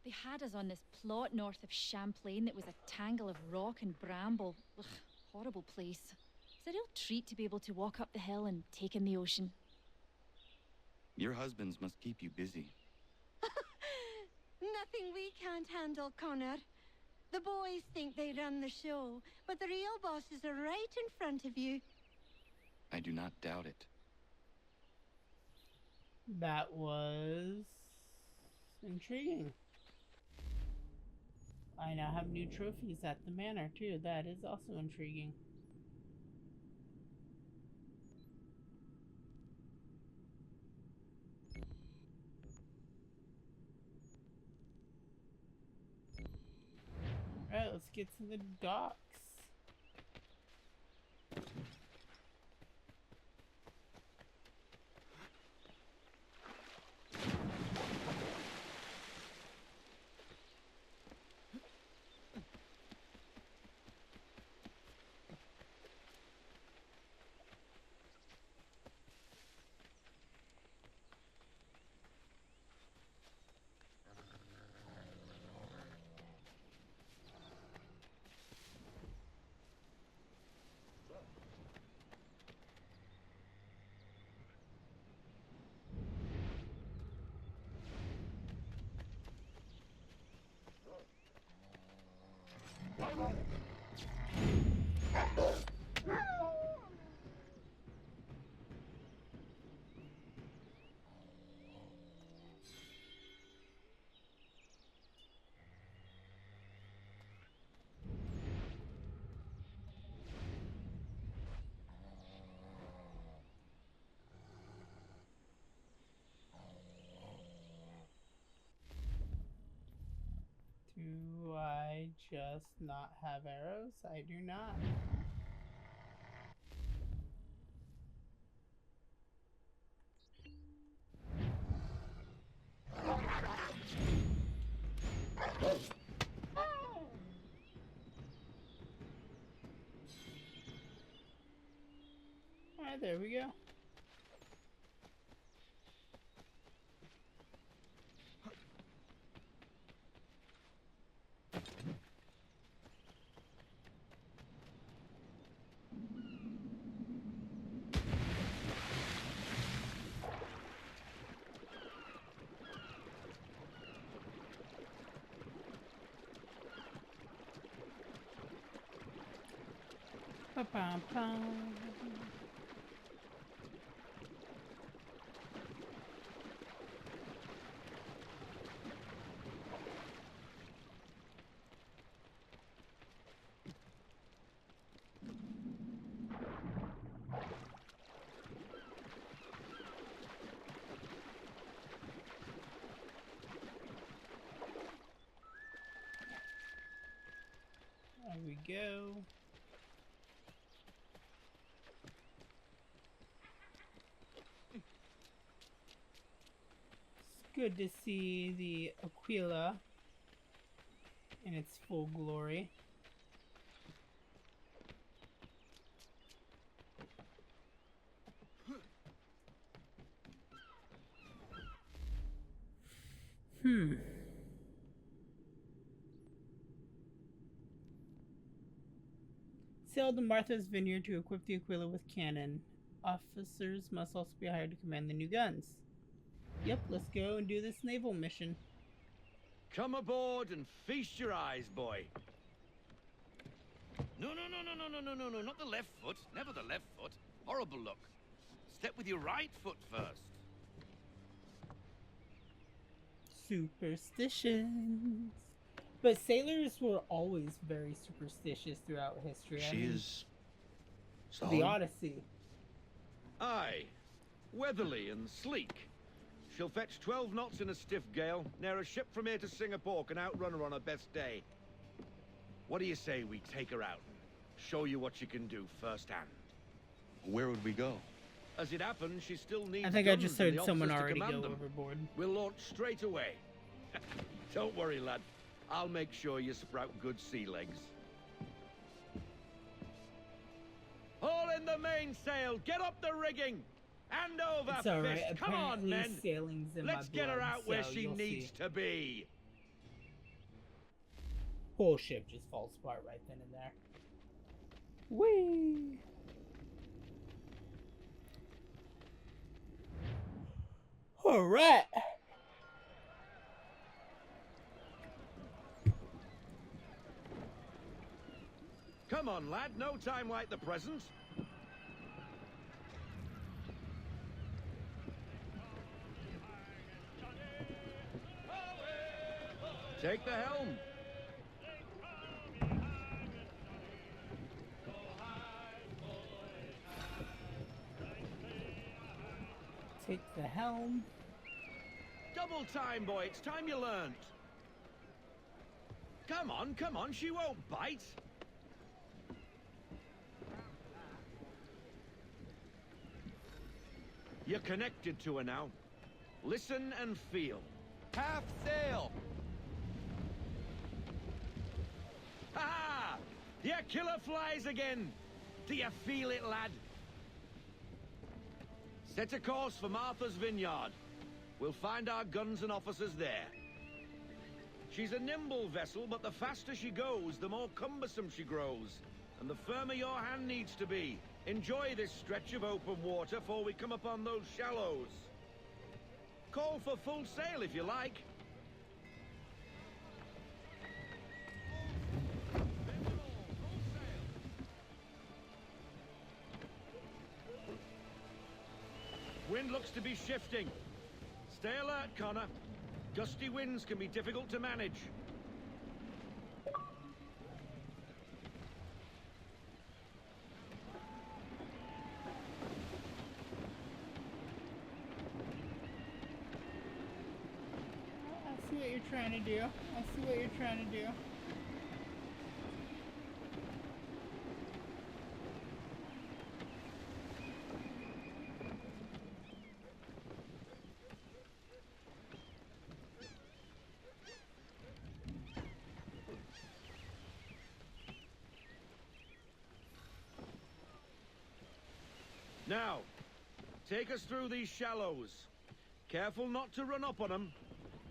They had us on this plot north of Champlain that was a tangle of rock and bramble. Ugh, horrible place. It's a real treat to be able to walk up the hill and take in the ocean. Your husbands must keep you busy. Nothing we can't handle, Connor. The boys think they run the show, but the real bosses are right in front of you. I do not doubt it. That was intriguing. I now have new trophies at the manor too. That is also intriguing. Alright, let's get to the docks. just not have arrows? I do not. Alright, there we go. Ba-bum-bum. There we go. Good to see the Aquila in its full glory. Sailed to Martha's Vineyard to equip the Aquila with cannon. Officers must also be hired to command the new guns. Yep, let's go and do this naval mission. Come aboard and feast your eyes, boy. No, not the left foot. Never the left foot. Horrible look. Step with your right foot first. Superstitions. But sailors were always very superstitious throughout history. She is The solemn. Odyssey. Aye. Weatherly and sleek. She'll fetch 12 knots in a stiff gale. Ne'er a ship from here to Singapore can outrun her on her best day. What do you say we take her out and show you what she can do firsthand? Where would we go? As it happens, she still needs I think I guns just and heard the someone officers to already command go them. overboard. We'll launch straight away. Don't worry, lad. I'll make sure you sprout good sea legs. All in the mainsail! Get up the rigging! Hand over, It's alright. fist! Come on, Apparently men! sailing's in Let's my get her blood, out where so she you'll needs see. to be! Whole ship just falls apart right then and there. Whee! Alright! Come on, lad. No time like the present. Take the helm. Take the helm. Double time, boy. It's time you learned. Come on. She won't bite. You're connected to her now. Listen and feel. Half sail! Ha! The Aquila flies again. Do you feel it, lad? Set a course for Martha's Vineyard. We'll find our guns and officers there. She's a nimble vessel, but the faster she goes, the more cumbersome she grows. And the firmer your hand needs to be. Enjoy this stretch of open water before we come upon those shallows. Call for full sail if you like. Wind looks to be shifting. Stay alert, Connor. Gusty winds can be difficult to manage. I see what you're trying to do. Now, take us through these shallows. Careful not to run up on them.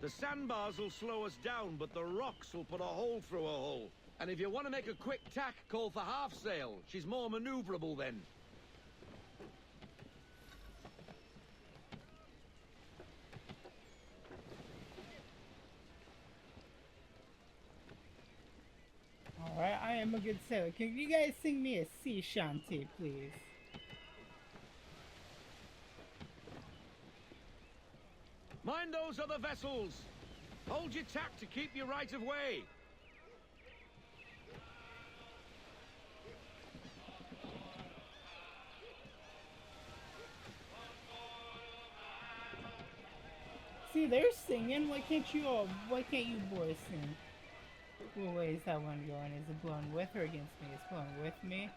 The sandbars will slow us down, but the rocks will put a hole through a hole. And if you want to make a quick tack, call for half sail. She's more maneuverable then. Alright, I am a good sailor. Can you guys sing me a sea shanty, please? Mind those other vessels! Hold your tack to keep your right of way! See, they're singing. Why can't you boys sing? What way is that one going? Is it blowing with or against me? It's blowing with me.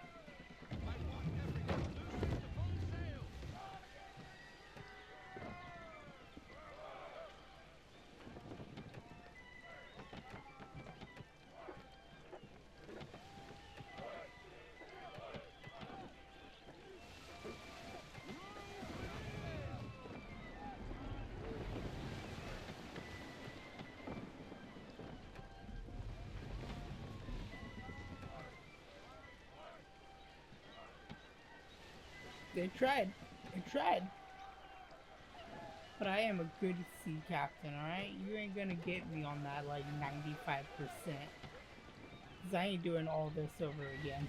They tried. But I am a good sea captain, alright? You ain't gonna get me on that, like, 95%. Because I ain't doing all this over again.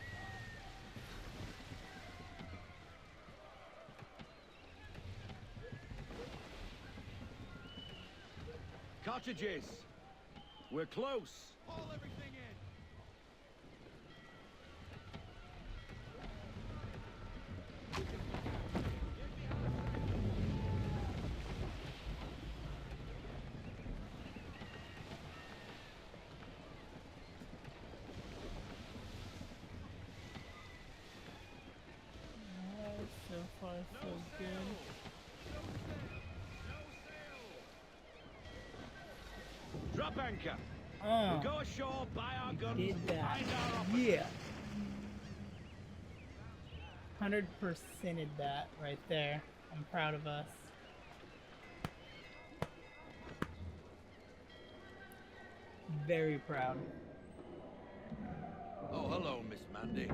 Cartridges! We're close! Haul everything in! So far, so good. Drop anchor. We'll go ashore, buy our guns, Did and that. find our officers. Yeah. 100%ed that right there. I'm proud of us. Very proud. Oh, hello, Miss Mandy.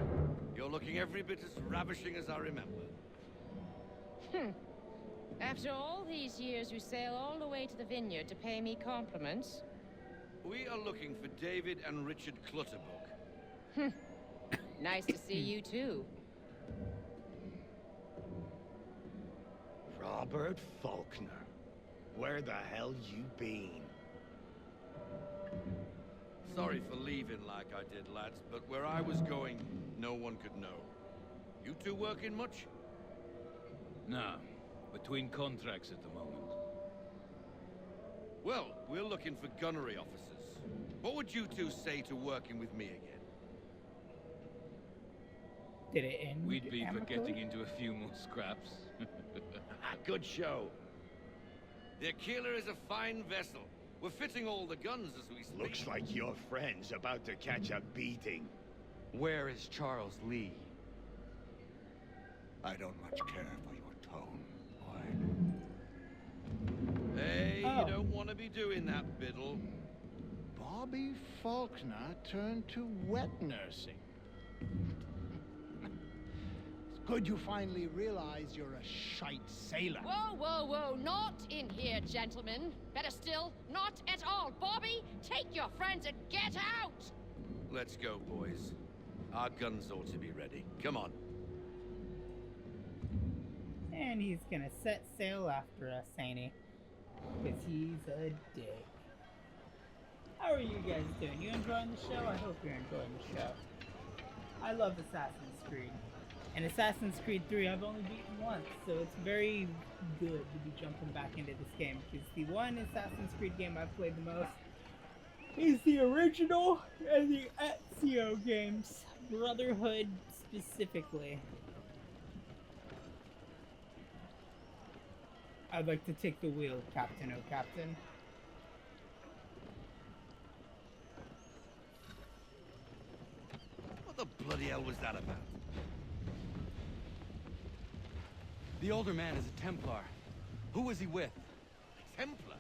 You're looking every bit as ravishing as I remember. After all these years, you sail all the way to the vineyard to pay me compliments? We are looking for David and Richard Clutterbuck. Nice to see you, too. Robert Faulkner. Where the hell you been? Sorry for leaving like I did, lads, but where I was going, no one could know. You two working much? Nah, between contracts at the moment. Well, we're looking for gunnery officers. What would you two say to working with me again? Did it end? We'd be for amicably? getting into a few more scraps. Good show. The Achilles is a fine vessel. We're fitting all the guns as we speak. Looks like your friend's about to catch a beating. Where is Charles Lee? I don't much care for your tone, boy. Hey, you don't want to be doing that, Biddle. Bobby Faulkner turned to wet nursing. It's good you finally realize you're a shite sailor. Whoa, whoa, whoa, not in here, gentlemen. Better still, not at all. Bobby, take your friends and get out! Let's go, boys. Our guns ought to be ready. Come on. And he's gonna set sail after us, ain't he? Because he's a dick. How are you guys doing? You enjoying the show? I hope you're enjoying the show. I love Assassin's Creed. And Assassin's Creed 3 I've only beaten once, so it's very good to be jumping back into this game, because the one Assassin's Creed game I've played the most is the original and the Ezio games. Brotherhood specifically. I'd like to take the wheel, Captain, oh Captain. What the bloody hell was that about? The older man is a Templar. Who was he with? Templar?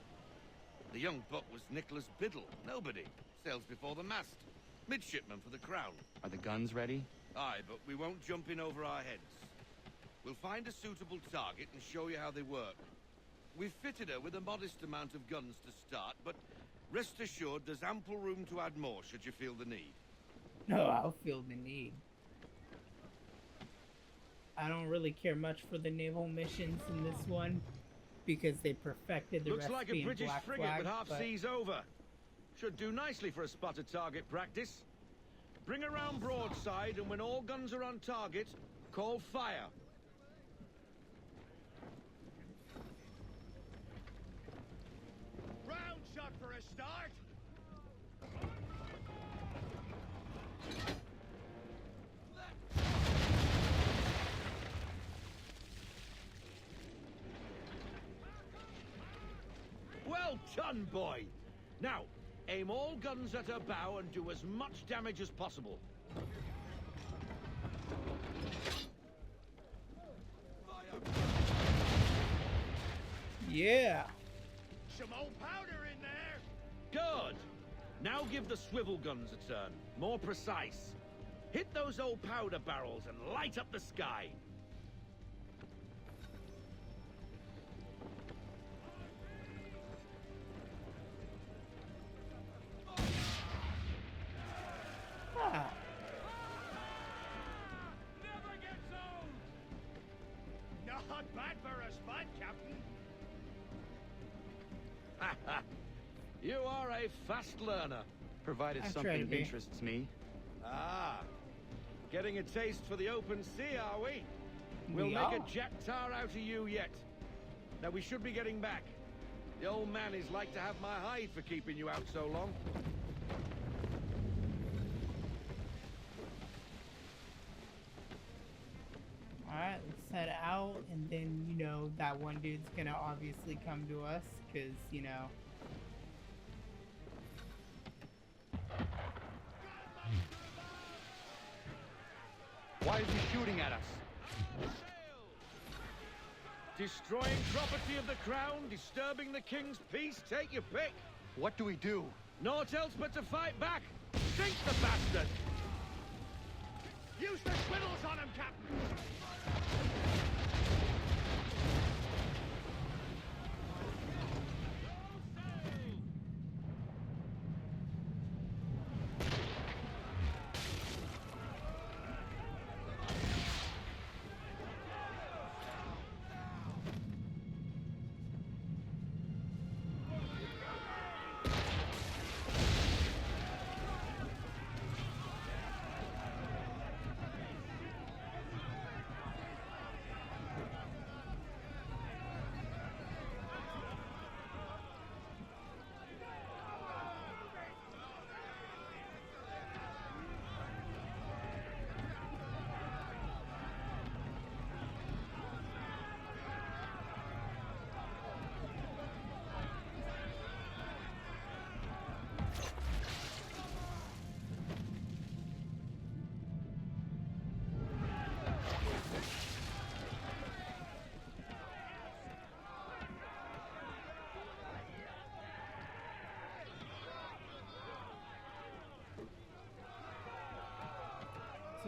The young buck was Nicholas Biddle. Nobody. Sails before the mast. Midshipman for the Crown. Are the guns ready? Aye, but we won't jump in over our heads. We'll find a suitable target and show you how they work. We've fitted her with a modest amount of guns to start, but rest assured there's ample room to add more should you feel the need. No, I'll feel the need. I don't really care much for the naval missions in this one because they perfected the Looks like recipe a in British Black frigate Flag, with half but... seas over. Should do nicely for a spotted target practice. Bring around broadside, and when all guns are on target, call fire. Round shot for a start. Well done, boy. Now, aim all guns at her bow and do as much damage as possible. Yeah. Some old powder in there. Good. Now give the swivel guns a turn. More precise. Hit those old powder barrels and light up the sky. Ah. Not bad for a spot, Captain. You are a fast learner. Provided I try to something be. interests me. Ah. Getting a taste for the open sea, are we? We'll We make are. a jack tar out of you yet. Now we should be getting back. The old man is like to have my hide for keeping you out so long. Alright, let's head out, and then, you know, that one dude's gonna obviously come to us, because, you know... Why is he shooting at us? Destroying property of the crown, disturbing the king's peace, take your pick. What do we do? Naught else but to fight back. Sink the bastard! Use the swiddles on him, Captain.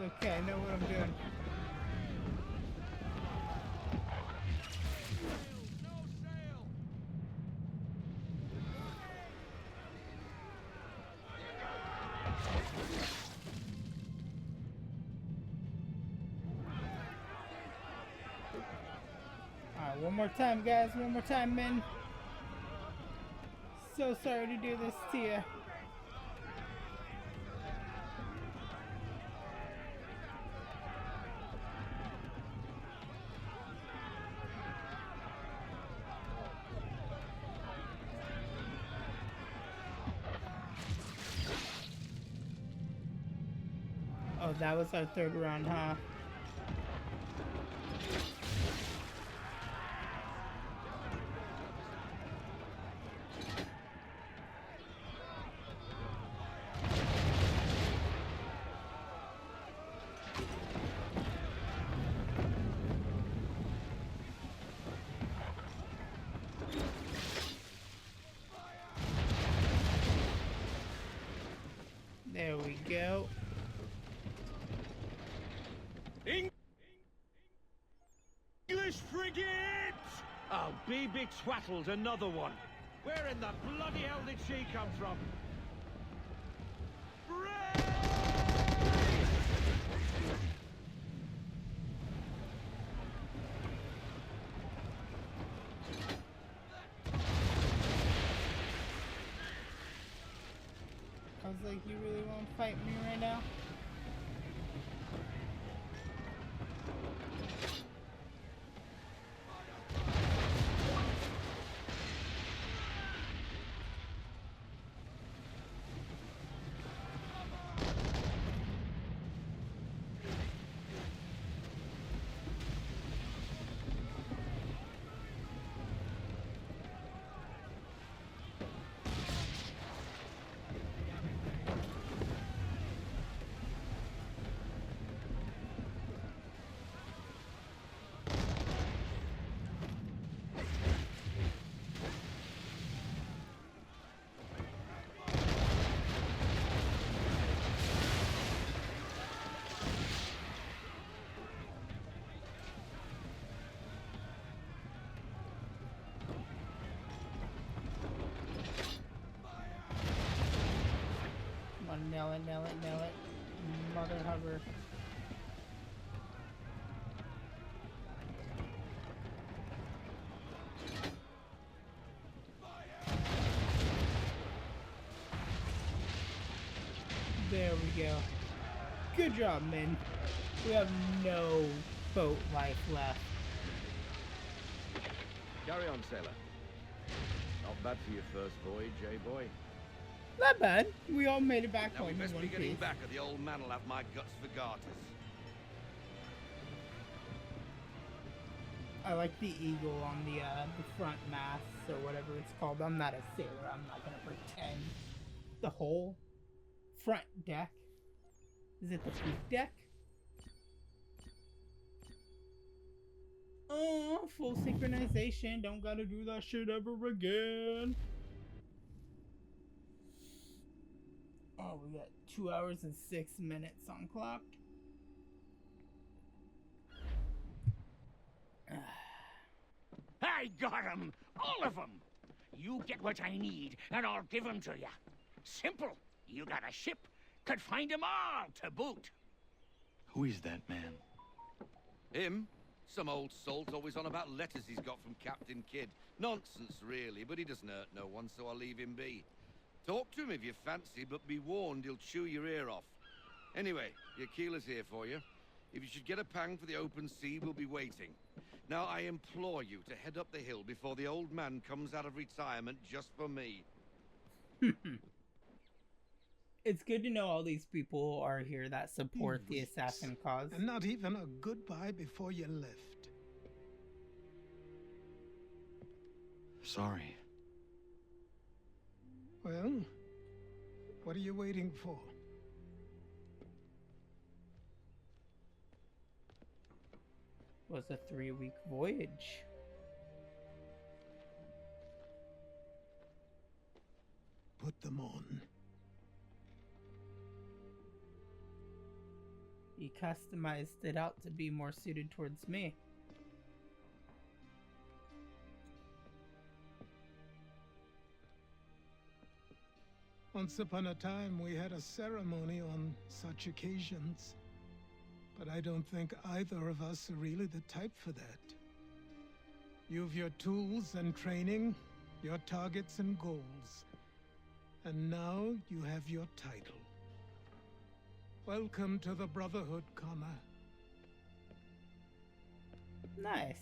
It's okay, I know what I'm doing. Alright, one more time, guys. One more time, men. So sorry to do this to you. Oh, that was our third round, huh? There we go. English frigate! Oh, be twaddled, another one. Where in the bloody hell did she come from? I was like, you really want to fight me right now? Nail it, nail it, nail it. Mother hover. There we go. Good job, men. We have no boat life left. Carry on, sailor. Not bad for your first voyage, eh, boy? Not bad. We all made it back Now home we best in be one getting piece. back, or the old man will have my guts for garters. I like the eagle on the front mast or whatever it's called. I'm not a sailor. I'm not gonna pretend. The whole front deck. Is it the poop deck? Oh, full synchronization. Don't gotta do that shit ever again. Oh, we got 2 hours and 6 minutes on clock. I got 'em! All of 'em! You get what I need, and I'll give 'em to you. Simple. You got a ship, could find 'em all to boot. Who is that man? Him? Some old salt always on about letters he's got from Captain Kidd. Nonsense, really, but he doesn't hurt no one, so I'll leave him be. Talk to him if you fancy, but be warned he'll chew your ear off. Anyway, your keeler's here for you. If you should get a pang for the open sea, we'll be waiting. Now, I implore you to head up the hill before the old man comes out of retirement just for me. It's good to know all these people are here that support the assassin cause. And not even a goodbye before you left. Sorry. Well, what are you waiting for? Was a 3-week voyage. Put them on. He customized it out to be more suited towards me. Once upon a time, we had a ceremony on such occasions. But I don't think either of us are really the type for that. You've your tools and training, your targets and goals. And now you have your title. Welcome to the Brotherhood, Connor. Nice.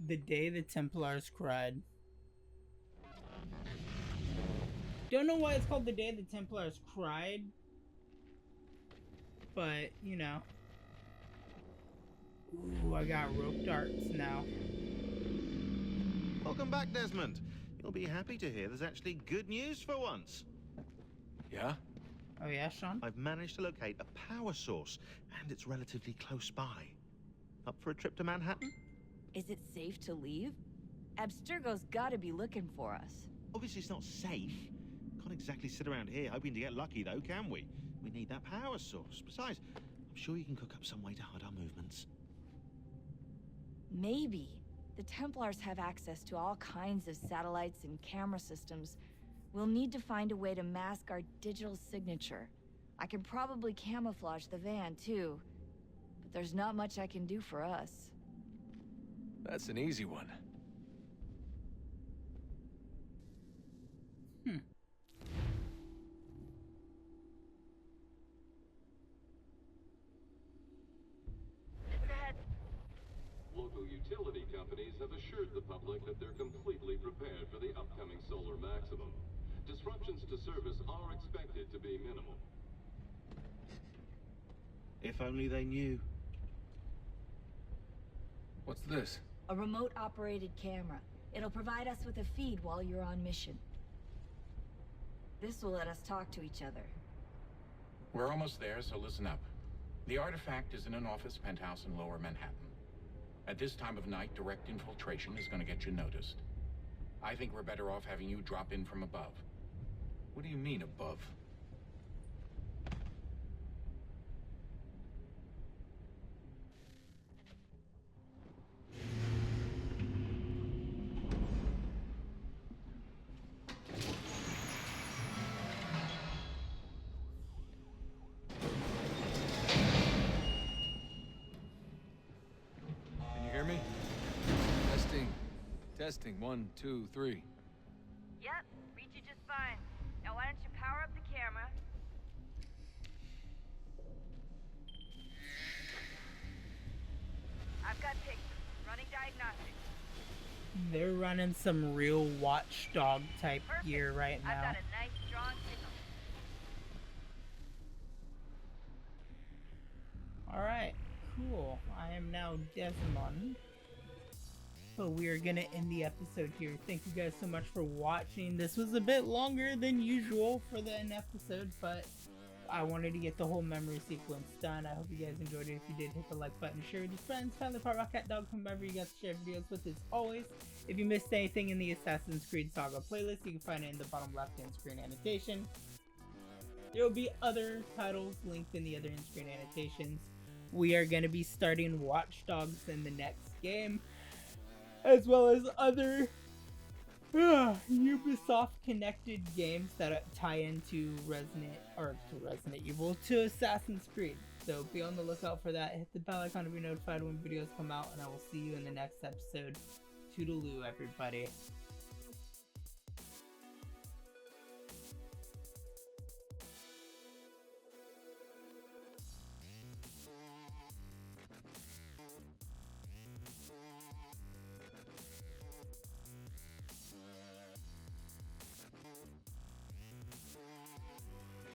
The day the Templars cried. Don't know why it's called the day the Templars cried. But, you know. Ooh, I got rope darts now. Welcome back, Desmond. You'll be happy to hear there's actually good news for once. Yeah? Oh yeah, Sean? I've managed to locate a power source, and it's relatively close by. Up for a trip to Manhattan? Is it safe to leave? Abstergo's gotta be looking for us. Obviously it's not safe. Can't exactly sit around here hoping to get lucky, though, can we? We need that power source. Besides, I'm sure you can cook up some way to hide our movements. Maybe. The Templars have access to all kinds of satellites and camera systems. We'll need to find a way to mask our digital signature. I can probably camouflage the van, too. But there's not much I can do for us. That's an easy one. Local utility companies have assured the public that they're completely prepared for the upcoming solar maximum. Disruptions to service are expected to be minimal. If only they knew. What's this? A remote-operated camera. It'll provide us with a feed while you're on mission. This will let us talk to each other. We're almost there, so listen up. The artifact is in an office penthouse in Lower Manhattan. At this time of night, direct infiltration is going to get you noticed. I think we're better off having you drop in from above. What do you mean, above? Testing, 1, 2, 3. Yep, read you just fine. Now why don't you power up the camera? I've got pictures. Running diagnostics. They're running some real watchdog type gear right now. I've got a nice strong signal. Alright, cool. I am now Desmond. But we are gonna end the episode here. Thank you guys so much for watching. This was a bit longer than usual for an episode, but I wanted to get the whole memory sequence done. I hope you guys enjoyed it. If you did, hit the like button, share with your friends, family, partner, cat, dog, whomever you guys share videos with. As always, if you missed anything in the Assassin's Creed Saga playlist, you can find it in the bottom left hand screen annotation. There will be other titles linked in the other in-screen annotations. We are going to be starting Watch Dogs in the next game, as well as other Ubisoft connected games that tie into Resident Evil to Assassin's Creed. So be on the lookout for that. Hit the bell icon to be notified when videos come out, and I will see you in the next episode. Toodaloo, everybody.